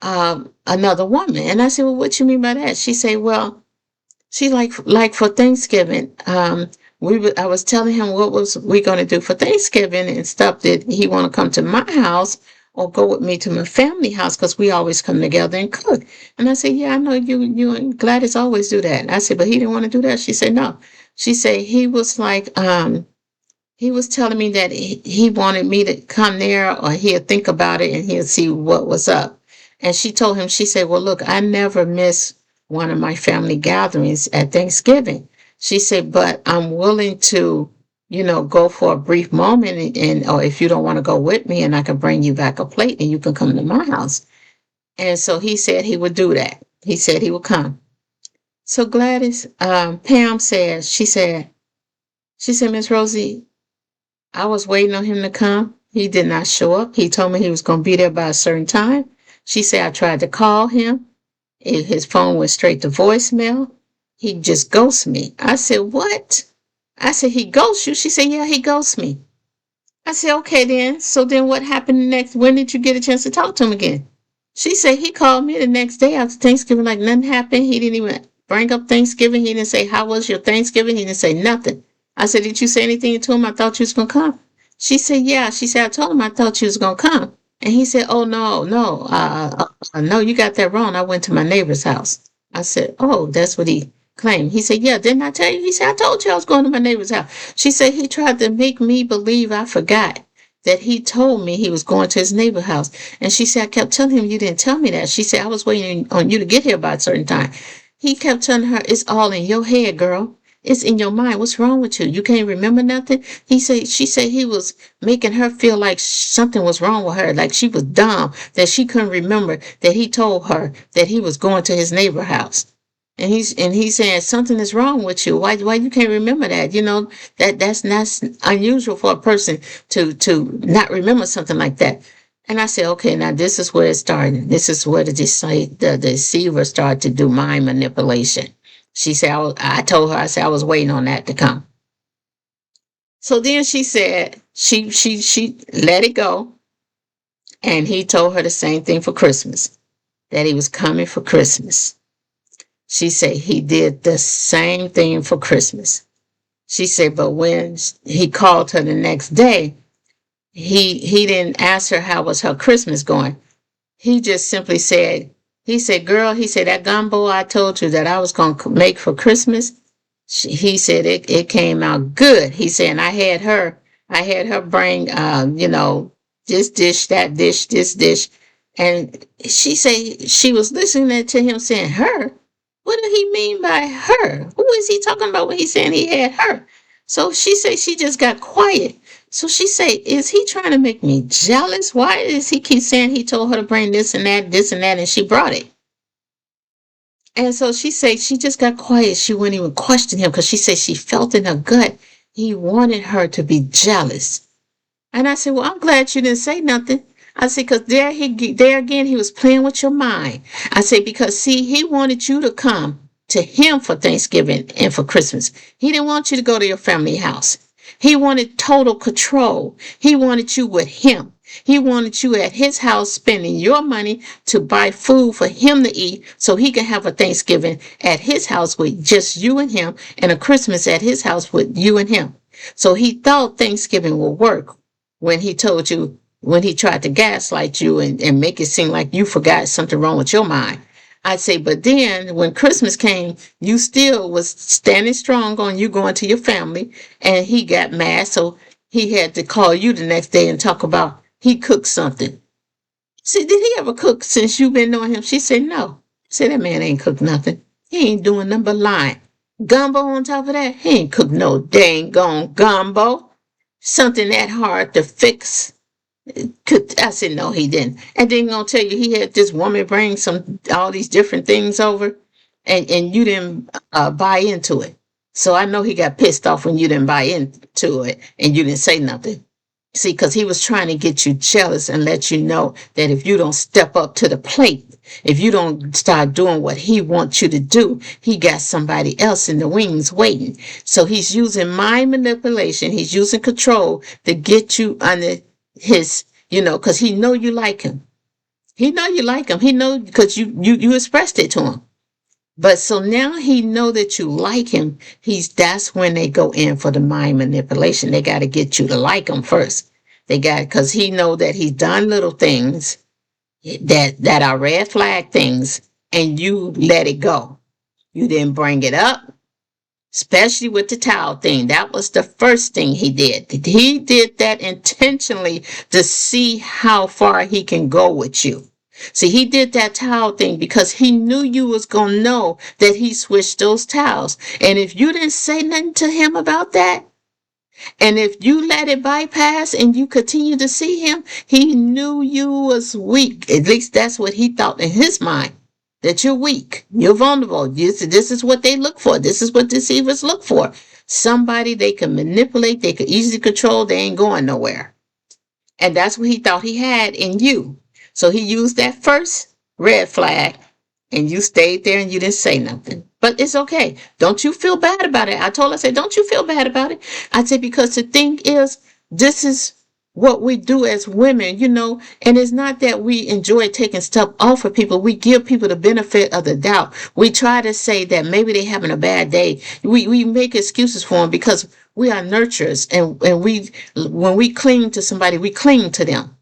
another woman. And I said, well, what you mean by that? She said, well, she like for Thanksgiving, I was telling him what was we going to do for Thanksgiving and stuff. Did he want to come to my house or go with me to my family house? Because we always come together and cook. And I said, yeah, I know you and Gladys always do that. And I said, but he didn't want to do that. She said, no. She said he was like, he was telling me that he wanted me to come there, or he'll think about it and he'll see what was up. And she told him, she said, well, look, I never miss one of my family gatherings at Thanksgiving. She said, but I'm willing to, you know, go for a brief moment, or if you don't want to go with me, and I can bring you back a plate and you can come to my house. And so he said he would do that. He said he would come. So Gladys, Pam says, she said, Miss Rosie, I was waiting on him to come. He did not show up. He told me he was going to be there by a certain time. She said, I tried to call him. His phone went straight to voicemail. He just ghosts me. I said, what? I said, he ghosts you? She said, yeah, he ghosts me. I said, okay then. So then what happened next? When did you get a chance to talk to him again? She said he called me the next day after Thanksgiving like nothing happened. He didn't even bring up Thanksgiving. He didn't say, how was your Thanksgiving? He didn't say nothing. I said, did you say anything to him? I thought you was going to come. She said, yeah. She said, I told him I thought you was going to come. And he said, oh, no, no. No, you got that wrong. I went to my neighbor's house. I said, oh, that's what he claimed. He said, yeah, didn't I tell you? He said, I told you I was going to my neighbor's house. She said, he tried to make me believe I forgot that he told me he was going to his neighbor's house. And she said, I kept telling him you didn't tell me that. She said, I was waiting on you to get here by a certain time. He kept telling her, it's all in your head, girl. It's in your mind. What's wrong with you? You can't remember nothing? She said he was making her feel like something was wrong with her, like she was dumb, that she couldn't remember that he told her that he was going to his neighbor's house. And he's saying something is wrong with you. Why you can't remember that? That's not unusual for a person to not remember something like that. And I said, okay, now this is where it started. This is where the deceiver started to do mind manipulation. She said, I told her, I said, I was waiting on that to come. So then she said, she let it go. And he told her the same thing for Christmas, that he was coming for Christmas. She said he did the same thing for Christmas. She said, but when he called her the next day, he didn't ask her how was her Christmas going. He just simply said, he said, girl, he said, that gumbo I told you that I was going to make for Christmas, he said it came out good. He said, and I had her bring, this dish, that dish, this dish. And she said she was listening to him saying her. What did he mean by her? Who is he talking about when he's saying he had her? So she said she just got quiet. So she said, is he trying to make me jealous? Why does he keep saying he told her to bring this and that, and she brought it? And so she said she just got quiet. She wouldn't even question him because she said she felt in her gut he wanted her to be jealous. And I said, well, I'm glad you didn't say nothing. I said, because there again, he was playing with your mind. I said, because see, he wanted you to come to him for Thanksgiving and for Christmas. He didn't want you to go to your family house. He wanted total control. He wanted you with him. He wanted you at his house spending your money to buy food for him to eat so he can have a Thanksgiving at his house with just you and him and a Christmas at his house with you and him. So he thought Thanksgiving would work when he told you, when he tried to gaslight you and make it seem like you forgot something wrong with your mind. I'd say, but then when Christmas came, you still was standing strong on you going to your family, and he got mad, so he had to call you the next day and talk about he cooked something. See, did he ever cook since you've been knowing him? She said, no. I said, that man ain't cooked nothing. He ain't doing nothing but lying. Gumbo on top of that? He ain't cooked no dang gone gumbo. Something that hard to fix. I said, no, he didn't. And then gonna tell you he had this woman bring all these different things over, and you didn't buy into it. So I know he got pissed off when you didn't buy into it and you didn't say nothing. See, because he was trying to get you jealous and let you know that if you don't step up to the plate, if you don't start doing what he wants you to do, he got somebody else in the wings waiting. So he's using mind manipulation. He's using control to get you under his, because he know you like him. He know you like him. He know because you expressed it to him. But so now he know that you like him. That's when they go in for the mind manipulation. They got to get you to like him first. Because he know that he's done little things that are red flag things, and you let it go. You didn't bring it up, especially with the towel thing. That was the first thing he did. He did that intentionally to see how far he can go with you. See, he did that towel thing because he knew you was going to know that he switched those towels. And if you didn't say nothing to him about that, and if you let it bypass and you continue to see him, he knew you was weak. At least that's what he thought in his mind, that you're weak. You're vulnerable. This is what they look for. This is what deceivers look for. Somebody they can manipulate, they can easily control, they ain't going nowhere. And that's what he thought he had in you. So he used that first red flag and you stayed there and you didn't say nothing. But it's okay. Don't you feel bad about it. I told her, I said, don't you feel bad about it? I said, because the thing is, this is what we do as women, and it's not that we enjoy taking stuff off of people. We give people the benefit of the doubt. We try to say that maybe they're having a bad day. We make excuses for them because we are nurturers, and when we cling to somebody, we cling to them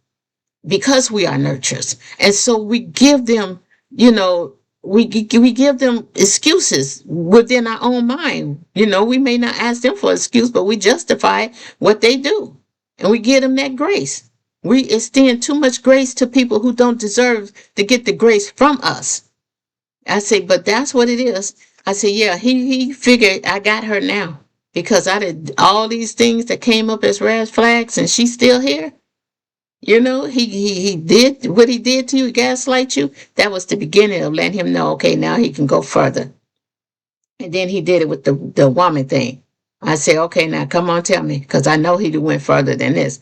because we are nurturers. And so we give them, you know, we give them excuses within our own mind. We may not ask them for an excuse, but we justify what they do. And we give them that grace. We extend too much grace to people who don't deserve to get the grace from us. I say, but that's what it is. I say, yeah, he figured I got her now because I did all these things that came up as red flags and she's still here. He did what he did to you, gaslight you. That was the beginning of letting him know, okay, now he can go further. And then he did it with the woman thing. I said, okay, now come on, tell me, because I know he went further than this.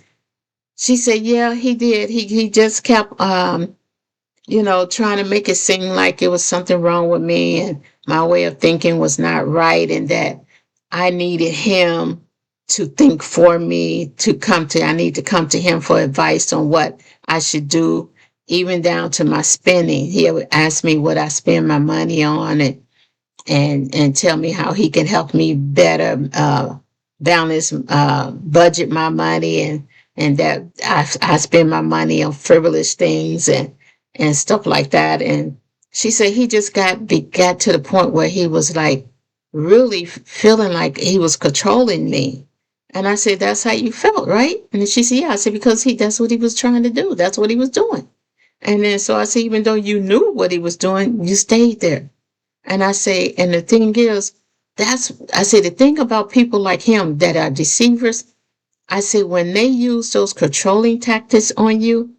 She said, yeah, he did. He just kept trying to make it seem like it was something wrong with me and my way of thinking was not right and that I needed him to think for me I need to come to him for advice on what I should do, even down to my spending. He would ask me what I spend my money on and tell me how he can help me better balance budget my money and that I spend my money on frivolous things and stuff like that. And she said he just got to the point where he was like really feeling like he was controlling me. And I said, that's how you felt, right? And then she said, yeah. I said, because that's what he was trying to do. That's what he was doing. And then so I said, even though you knew what he was doing, you stayed there. And I say, and the thing is, I say, the thing about people like him that are deceivers, I say, when they use those controlling tactics on you,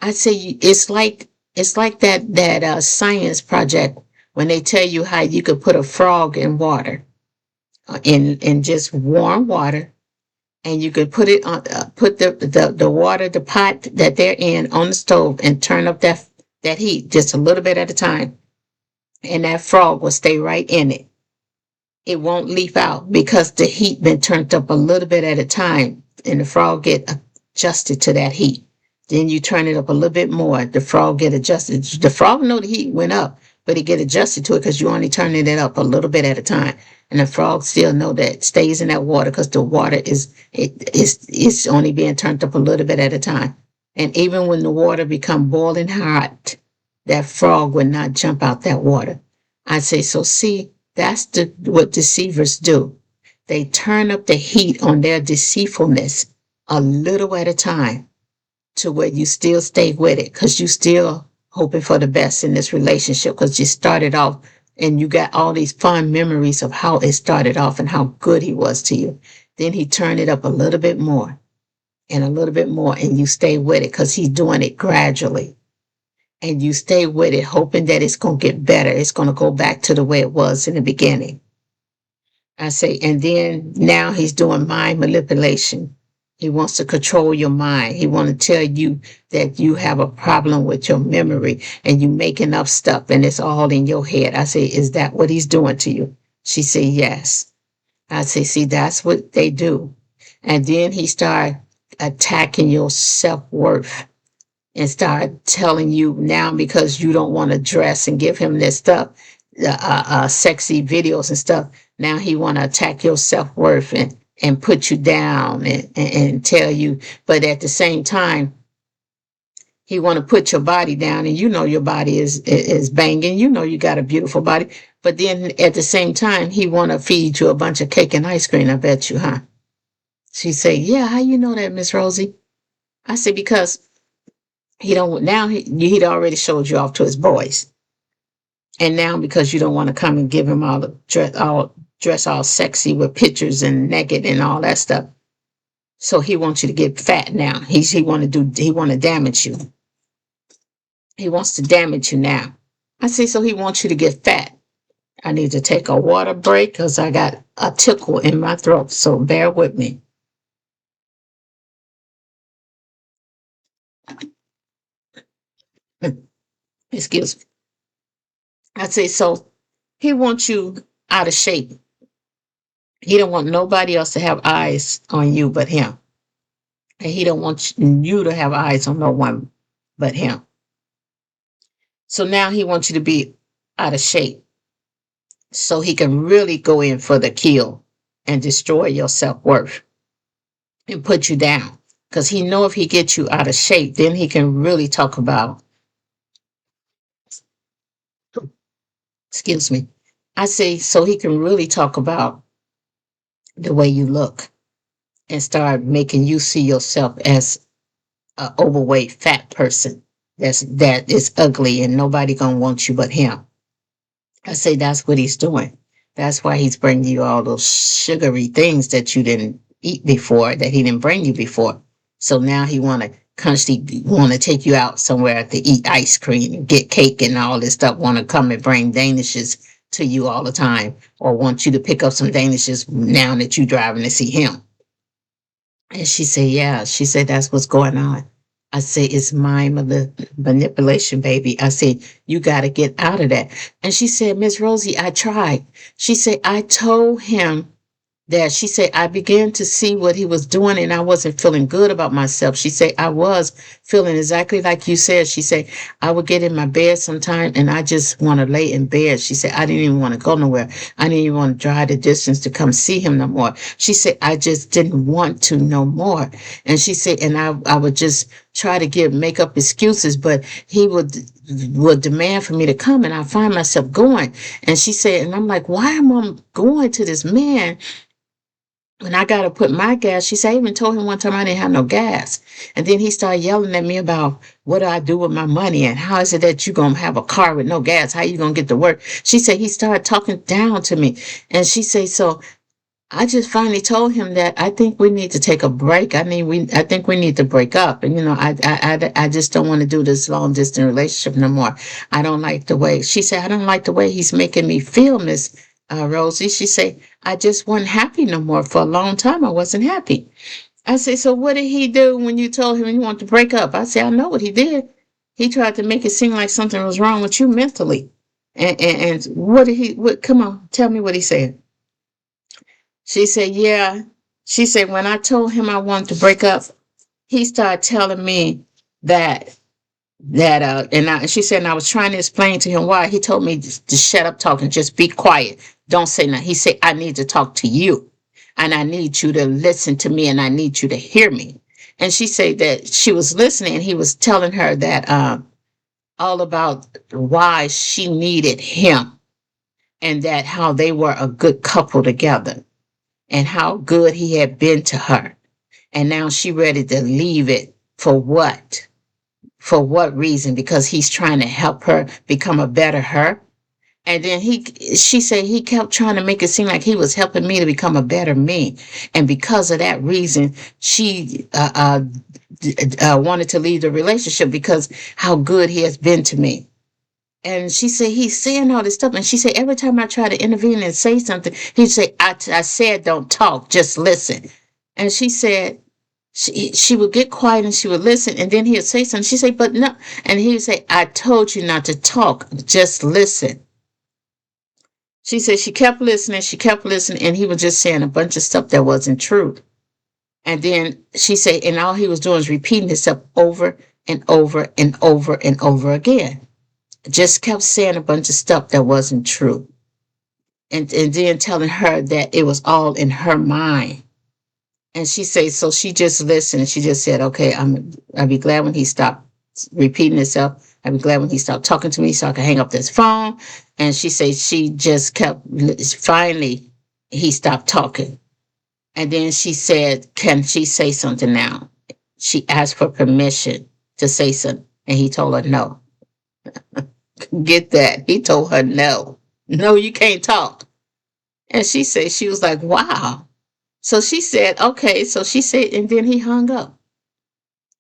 I say, it's like that science project when they tell you how you could put a frog in water, in just warm water, and you could put it on, put the water, the pot that they're in on the stove and turn up that heat just a little bit at a time, and that frog will stay right in it. It won't leap out because the heat been turned up a little bit at a time and the frog get adjusted to that heat. Then you turn it up a little bit more, the frog get adjusted. The frog know the heat went up, but it get adjusted to it because you only turning it up a little bit at a time. And the frog still know that it stays in that water because the water it's only being turned up a little bit at a time. And even when the water become boiling hot, that frog would not jump out that water. I say, so see, that's what deceivers do. They turn up the heat on their deceitfulness a little at a time to where you still stay with it because you still hoping for the best in this relationship because you started off and you got all these fond memories of how it started off and how good he was to you. Then he turned it up a little bit more and a little bit more and you stay with it because he's doing it gradually. And you stay with it hoping that it's going to get better. It's going to go back to the way it was in the beginning. I say, and then now he's doing mind manipulation. He wants to control your mind. He wants to tell you that you have a problem with your memory and you making up stuff and it's all in your head. I say, is that what he's doing to you? She said, yes. I say, see, that's what they do. And then he started attacking your self-worth and start telling you now because you don't want to dress and give him this stuff, sexy videos and stuff. Now he want to attack your self-worth and put you down and tell you, but at the same time, he want to put your body down and you know your body is banging. You know you got a beautiful body. But then at the same time, he want to feed you a bunch of cake and ice cream, I bet you, huh? She say, yeah, how you know that, Miss Rosie? I say, because he don't now he'd already showed you off to his boys. And now because you don't want to come and give him all the dress all sexy with pictures and naked and all that stuff. So he wants you to get fat now. He want to damage you. He wants to damage you now. I say, so he wants you to get fat. I need to take a water break because I got a tickle in my throat. So bear with me. Excuse me. I say, so he wants you out of shape. He don't want nobody else to have eyes on you but him. And he don't want you to have eyes on no one but him. So now he wants you to be out of shape so he can really go in for the kill and destroy your self-worth and put you down. Because he know if he gets you out of shape, then he can really talk about, excuse me, I say, so he can really talk about the way you look and start making you see yourself as an overweight fat person that is ugly and nobody gonna want you but him. I say that's what he's doing. That's why he's bringing you all those sugary things that you didn't eat before, that he didn't bring you before. So now he want to constantly want to take you out somewhere to eat ice cream and get cake and all this stuff. Want to come and bring danishes to you all the time, or want you to pick up some danishes now that you driving to see him. And she said, yeah. She said, that's what's going on. I said, it's mind manipulation, baby. I said, you got to get out of that. And she said, Miss Rosie, I tried. She said, I told him that she said I began to see what he was doing and I wasn't feeling good about myself. She said I was feeling exactly like you said. She said I would get in my bed sometime and I just want to lay in bed. She said I didn't even want to go nowhere. I didn't even want to drive the distance to come see him no more. She said I just didn't want to no more. And she said, and I would just try to make up excuses, but he would demand for me to come and I find myself going. And she said, and I'm like, why am I going to this man when I got to put my gas? She said, I even told him one time I didn't have no gas. And then he started yelling at me about what do I do with my money and how is it that you going to have a car with no gas? How you going to get to work? She said, he started talking down to me. And she said, so I just finally told him that I think we need to take a break. I think we need to break up. And, I just don't want to do this long distance relationship no more. I don't like the way, she said, I don't like the way he's making me feel, Miss Rosie. She said, I just wasn't happy no more. For a long time, I wasn't happy. I said, so what did he do when you told him he wanted to break up? I said, I know what he did. He tried to make it seem like something was wrong with you mentally. And what did come on, tell me what he said. She said, yeah. She said, when I told him I wanted to break up, he started telling me that, she said, and I was trying to explain to him why. He told me to shut up talking, just be quiet. Don't say nothing. He said, I need to talk to you and I need you to listen to me and I need you to hear me. And she said that she was listening and he was telling her that, all about why she needed him and that how they were a good couple together and how good he had been to her. And now she ready to leave it for what? For what reason? Because he's trying to help her become a better her. And then she said he kept trying to make it seem like he was helping me to become a better me. And because of that reason, she wanted to leave the relationship because how good he has been to me. And she said, he's saying all this stuff. And she said, every time I try to intervene and say something, he'd say, I said, don't talk, just listen. And she said, she would get quiet and she would listen. And then he'd say something. She said, but no. And he would say, I told you not to talk, just listen. She said she kept listening, and he was just saying a bunch of stuff that wasn't true. And then she said, and all he was doing is repeating himself over and over and over and over again. Just kept saying a bunch of stuff that wasn't true. And then telling her that it was all in her mind. And she said, so she just listened and she just said, okay, I'll be glad when he stopped repeating himself. I'll be glad when he stopped talking to me so I can hang up this phone. And she said she just kept, finally, he stopped talking. And then she said, can she say something now? She asked for permission to say something. And he told her no. Get that. He told her no. No, you can't talk. And she said, she was like, wow. So she said, okay. So she said, and then he hung up.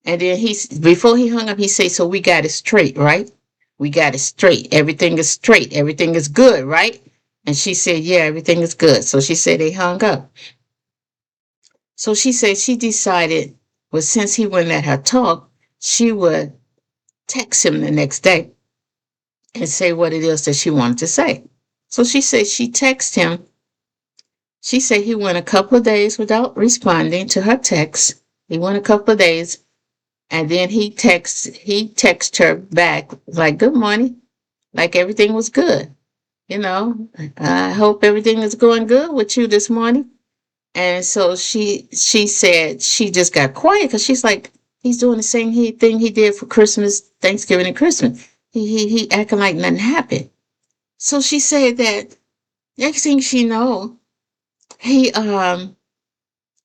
And then before he hung up, he said, so we got it straight, right? We got it straight. Everything is straight. Everything is good, right? And she said, yeah, everything is good. So she said they hung up. So she said she decided, well, since he wouldn't let her talk, she would text him the next day and say what it is that she wanted to say. So she said she texted him. She said he went a couple of days without responding to her text. He went a couple of days, and then he texts her back like good morning, like everything was good. You know, I hope everything is going good with you this morning. And so she said she just got quiet because she's like, he's doing the same thing he did for Christmas, Thanksgiving, and Christmas. He acting like nothing happened. So she said that next thing she know, he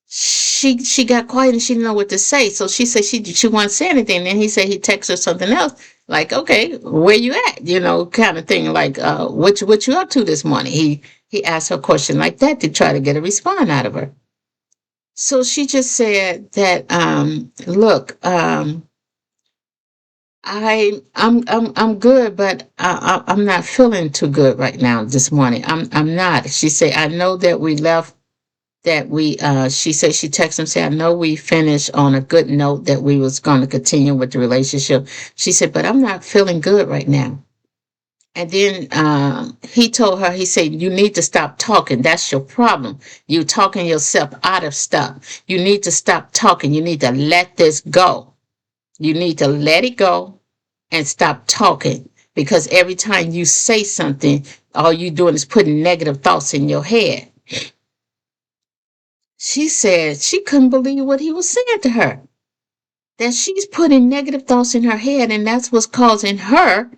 she got quiet and she didn't know what to say. So she said she wouldn't say anything. Then he said he texted her something else, like, okay, where you at? You know, kind of thing, like what you up to this morning? He asked her a question like that to try to get a response out of her. So she just said that, look, I'm good, but I'm not feeling too good right now this morning. I'm not. She said, I know that we left, that we she said she texted him, said, I know we finished on a good note, that we was going to continue with the relationship. She said, but I'm not feeling good right now. And then he told her, he said, you need to stop talking. That's your problem. You talking yourself out of stuff. You need to stop talking. You need to let this go. You need to let it go and stop talking. Because every time you say something, all you doing is putting negative thoughts in your head. She said she couldn't believe what he was saying to her. That she's putting negative thoughts in her head, and that's what's causing her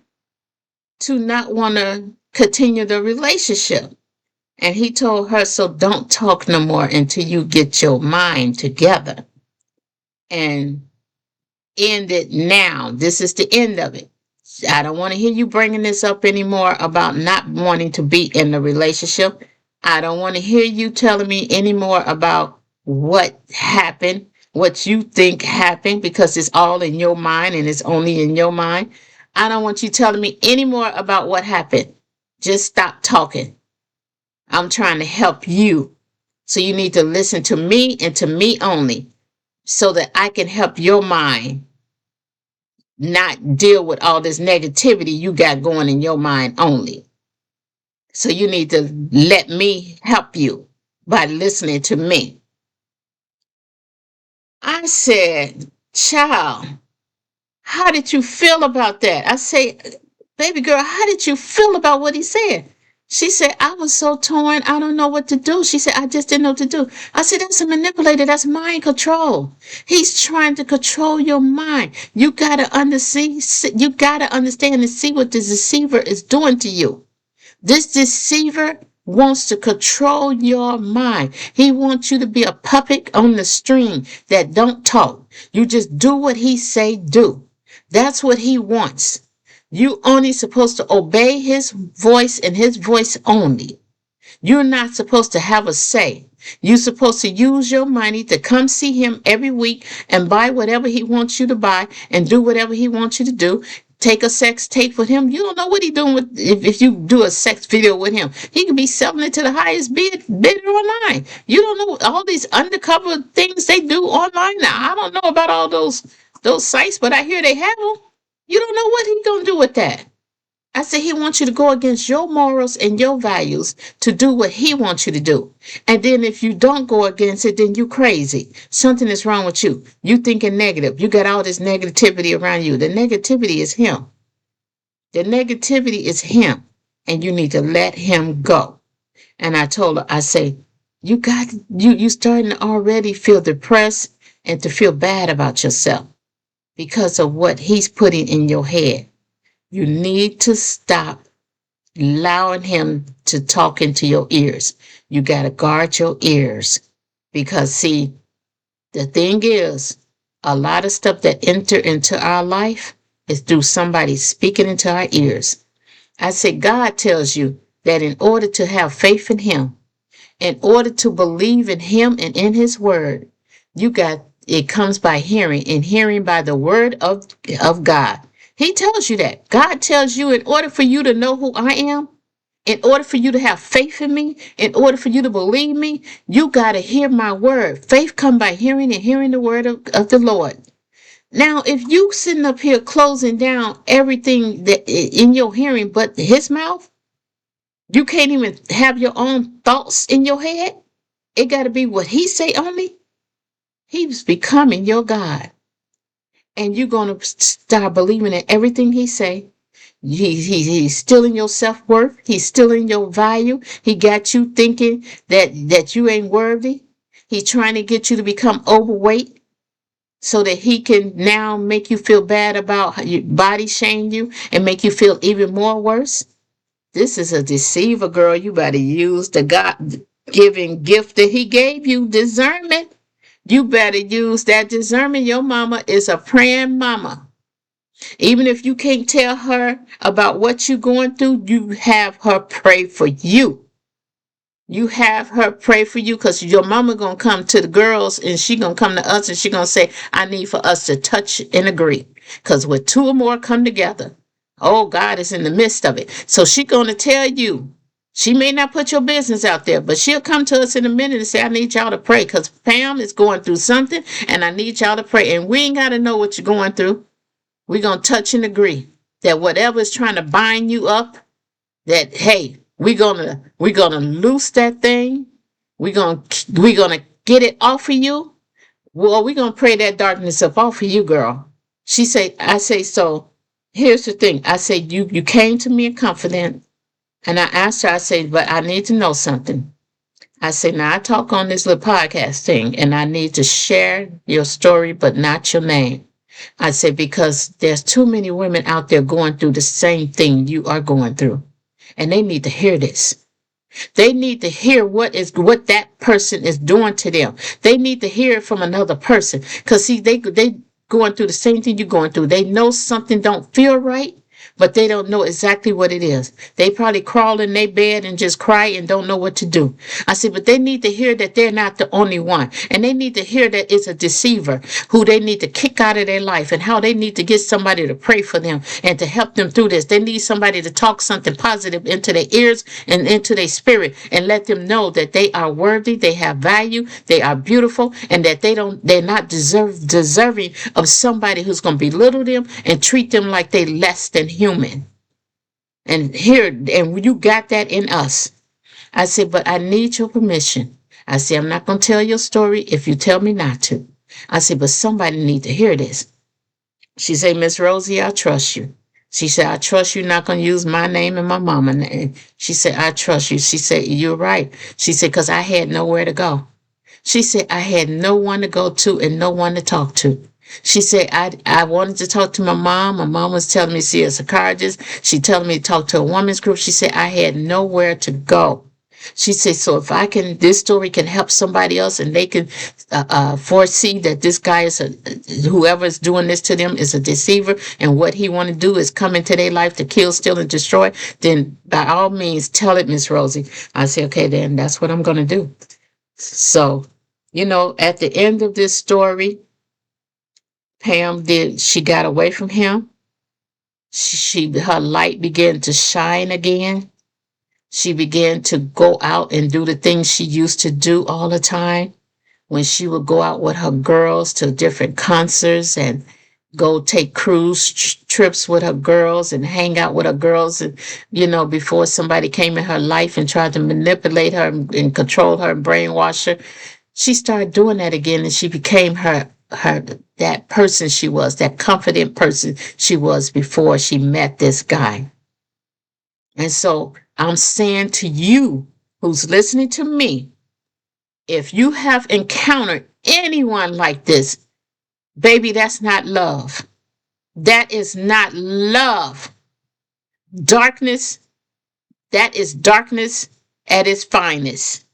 to not want to continue the relationship. And he told her, so don't talk no more until you get your mind together and end it now. This is the end of it. I don't want to hear you bringing this up anymore about not wanting to be in the relationship. I don't want to hear you telling me anymore about what happened, what you think happened, because it's all in your mind and it's only in your mind. I don't want you telling me any more about what happened. Just stop talking. I'm trying to help you. So you need to listen to me and to me only so that I can help your mind not deal with all this negativity you got going in your mind only. So you need to let me help you by listening to me. I said, child, how did you feel about that? I say, baby girl, how did you feel about what he said? She said, I was so torn. I don't know what to do. She said, I just didn't know what to do. I said, that's a manipulator. That's mind control. He's trying to control your mind. You got to understand. You got to understand and see what the deceiver is doing to you. This deceiver wants to control your mind. He wants you to be a puppet on the string that don't talk. You just do what he say do. That's what he wants. You only supposed to obey his voice and his voice only. You're not supposed to have a say. You're supposed to use your money to come see him every week and buy whatever he wants you to buy and do whatever he wants you to do. Take a sex tape with him. You don't know what he's doing with if you do a sex video with him. He could be selling it to the highest bidder online. You don't know all these undercover things they do online. Now I don't know about all those sites, but I hear they have them. You don't know what he's gonna do with that. I said he wants you to go against your morals and your values to do what he wants you to do. And then if you don't go against it, then you crazy. Something is wrong with you. You thinking negative. You got all this negativity around you. The negativity is him. The negativity is him. And you need to let him go. And I told her, I say, you starting to already feel depressed and to feel bad about yourself because of what he's putting in your head. You need to stop allowing him to talk into your ears. You got to guard your ears because, see, the thing is, a lot of stuff that enter into our life is through somebody speaking into our ears. I said, God tells you that in order to have faith in him, in order to believe in him and in his word, it comes by hearing, and hearing by the word of God. He tells you that. God tells you in order for you to know who I am, in order for you to have faith in me, in order for you to believe me, you got to hear my word. Faith come by hearing and hearing the word of the Lord. Now, if you sitting up here closing down everything that in your hearing but his mouth, you can't even have your own thoughts in your head. It got to be what he say only. He's becoming your God, and you're gonna start believing in everything he say. He's stealing your self-worth. He's stealing your value. He got you thinking that you ain't worthy. He's trying to get you to become overweight so that he can now make you feel bad about how you body shame you and make you feel even more worse. This is a deceiver, girl. You better use the God giving gift that he gave you, discernment. You better use that discernment. Your mama is a praying mama. Even if you can't tell her about what you're going through, you have her pray for you. You have her pray for you because your mama gonna come to the girls and she gonna come to us and she gonna say, I need for us to touch and agree. Because when two or more come together, oh, God is in the midst of it. So she gonna tell you. She may not put your business out there, but she'll come to us in a minute and say, I need y'all to pray because Pam is going through something and I need y'all to pray. And we ain't gotta know what you're going through. We're going to touch and agree that whatever is trying to bind you up, that hey, we're gonna loose that thing. We're gonna get it off of you. Well, we're gonna pray that darkness up off of you, girl. She said, I say, so here's the thing. I say, you came to me in confidence, and I asked her, I say, but I need to know something. I say, now I talk on this little podcast thing, and I need to share your story, but not your name. I say, because there's too many women out there going through the same thing you are going through. And they need to hear this. They need to hear what that person is doing to them. They need to hear it from another person. Because see, they going through the same thing you're going through. They know something don't feel right, but they don't know exactly what it is. They probably crawl in their bed and just cry and don't know what to do. I said, but they need to hear that they're not the only one. And they need to hear that it's a deceiver who they need to kick out of their life and how they need to get somebody to pray for them and to help them through this. They need somebody to talk something positive into their ears and into their spirit and let them know that they are worthy, they have value, they are beautiful, and that they're not deserving of somebody who's going to belittle them and treat them like they less than human. And you got that in us. I said, but I need your permission. I said, I'm not going to tell your story if you tell me not to. I said, but somebody need to hear this. She said, Miss Rosie, I trust you. She said, I trust you not going to use my name and my mama's name. She said, I trust you. She said, you're right. She said, because I had nowhere to go. She said, I had no one to go to and no one to talk to. She said, I wanted to talk to my mom. My mom was telling me she is a psychologist. She telling me to talk to a women's group. She said, I had nowhere to go. She said, so if this story can help somebody else and they can foresee that this guy whoever is doing this to them is a deceiver and what he want to do is come into their life to kill, steal, and destroy, then by all means, tell it, Miss Rosie. I said, okay, then that's what I'm going to do. So, at the end of this story, she got away from him. Her light began to shine again. She began to go out and do the things she used to do all the time when she would go out with her girls to different concerts and go take cruise trips with her girls and hang out with her girls. And, before somebody came in her life and tried to manipulate her and control her and brainwash her, she started doing that again and she became that person she was, that confident person she was before she met this guy. And so I'm saying to you who's listening to me, if you have encountered anyone like this, baby, that's not love. That is not love. Darkness, that is darkness at its finest.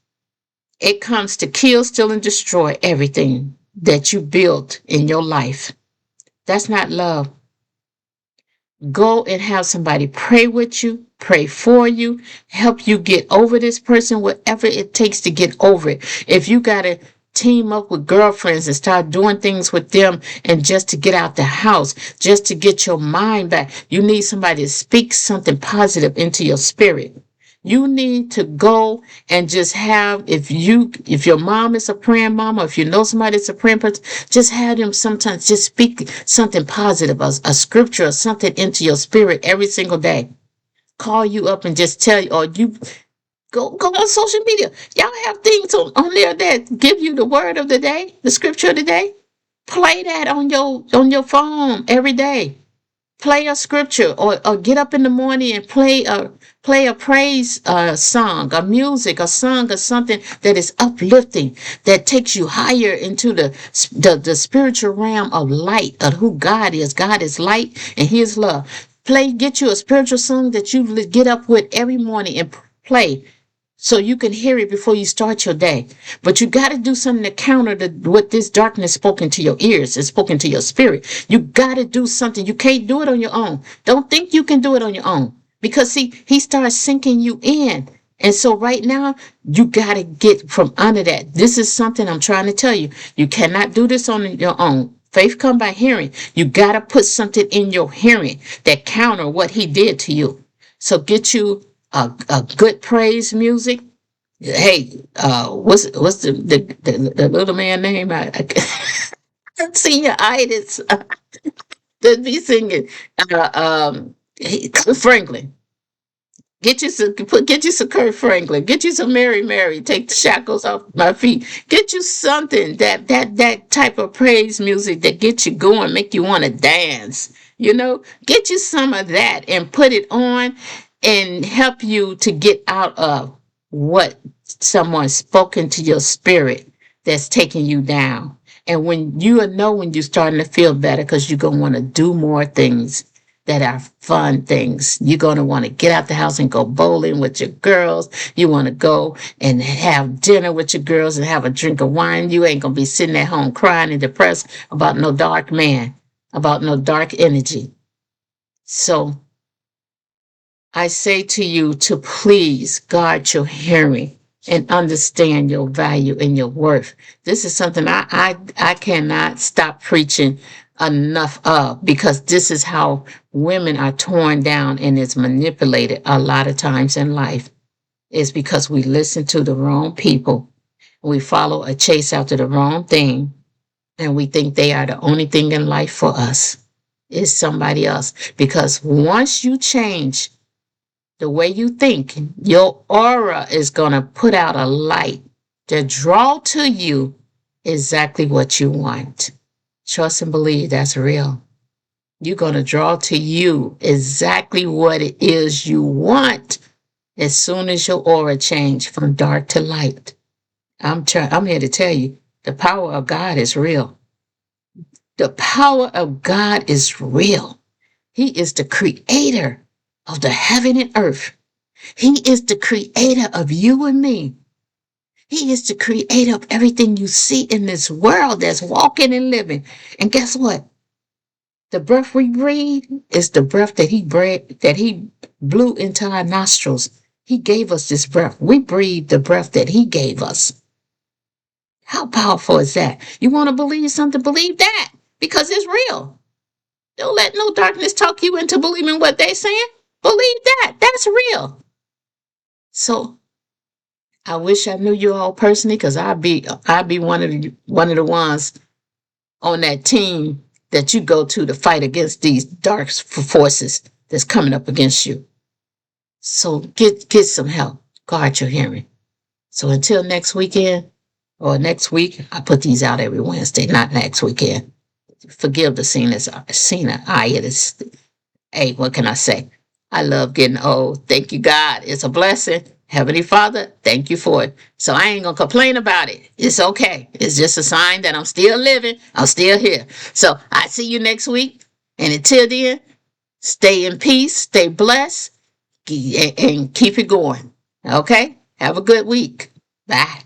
It comes to kill, steal, and destroy everything that you built in your life. That's not love. Go and have somebody pray with you, pray for you, help you get over this person, whatever it takes to get over it. If you got to team up with girlfriends and start doing things with them and just to get out the house, just to get your mind back, you need somebody to speak something positive into your spirit. You need to go and just have, if your mom is a praying mom, or if you know somebody that's a praying person, just have them sometimes just speak something positive, a scripture or something into your spirit every single day. Call you up and just tell you, or you go on social media. Y'all have things on there that give you the word of the day, the scripture of the day. Play that on your phone every day. Play a scripture, or get up in the morning and play a praise song, a music, a song, or something that is uplifting, that takes you higher into the spiritual realm of light, of who God is. God is light and He is love. Get you a spiritual song that you get up with every morning and play, so you can hear it before you start your day. But you got to do something to counter what this darkness spoken to your ears and spoken to your spirit. You got to do something. You can't do it on your own. Don't think you can do it on your own, because see, he starts sinking you in. And so right now, you got to get from under that. This is something I'm trying to tell you. You cannot do this on your own. Faith come by hearing. You got to put something in your hearing that counter what he did to you. So get you a good praise music. Hey, what's the little man name? I've seen your itis. To be singing. Cliff Franklin. Get you some Kurt Franklin. Get you some Mary. Take the shackles off my feet. Get you something that type of praise music that gets you going, make you want to dance. Get you some of that and put it on, and help you to get out of what someone's spoken to your spirit that's taking you down. And when you will know when you're starting to feel better, because you're gonna want to do more things that are fun things. You're going to want to get out the house and go bowling with your girls. You want to go and have dinner with your girls and have a drink of wine. You ain't going to be sitting at home crying and depressed about no dark man, about no dark energy. So I say to you to please guard your hearing and understand your value and your worth. This is something I cannot stop preaching enough of, because this is how women are torn down and is manipulated a lot of times in life. It's because we listen to the wrong people. We follow a chase after the wrong thing, and we think they are the only thing in life for us. It's somebody else. Because once you change the way you think, your aura is going to put out a light to draw to you exactly what you want. Trust and believe that's real. You're going to draw to you exactly what it is you want as soon as your aura change from dark to light. I'm here to tell you, the power of God is real. The power of God is real. He is the creator of the heaven and earth. He is the creator of you and me. He is the creator of everything you see in this world that's walking and living. And guess what? The breath we breathe is the breath that he blew into our nostrils. He gave us this breath. We breathe the breath that he gave us. How powerful is that? You want to believe something? Believe that, because it's real. Don't let no darkness talk you into believing what they're saying. Believe that. That's real. So I wish I knew you all personally, because I'd be one of the ones on that team that you go to fight against these dark forces that's coming up against you. So get some help. Guard your hearing. So until next weekend or next week, I put these out every Wednesday, not next weekend. Forgive the Cena. Hey, what can I say? I love getting old. Thank you, God. It's a blessing. Heavenly Father, thank you for it. So I ain't going to complain about it. It's okay. It's just a sign that I'm still living. I'm still here. So I see you next week. And until then, stay in peace, stay blessed, and keep it going. Okay? Have a good week. Bye.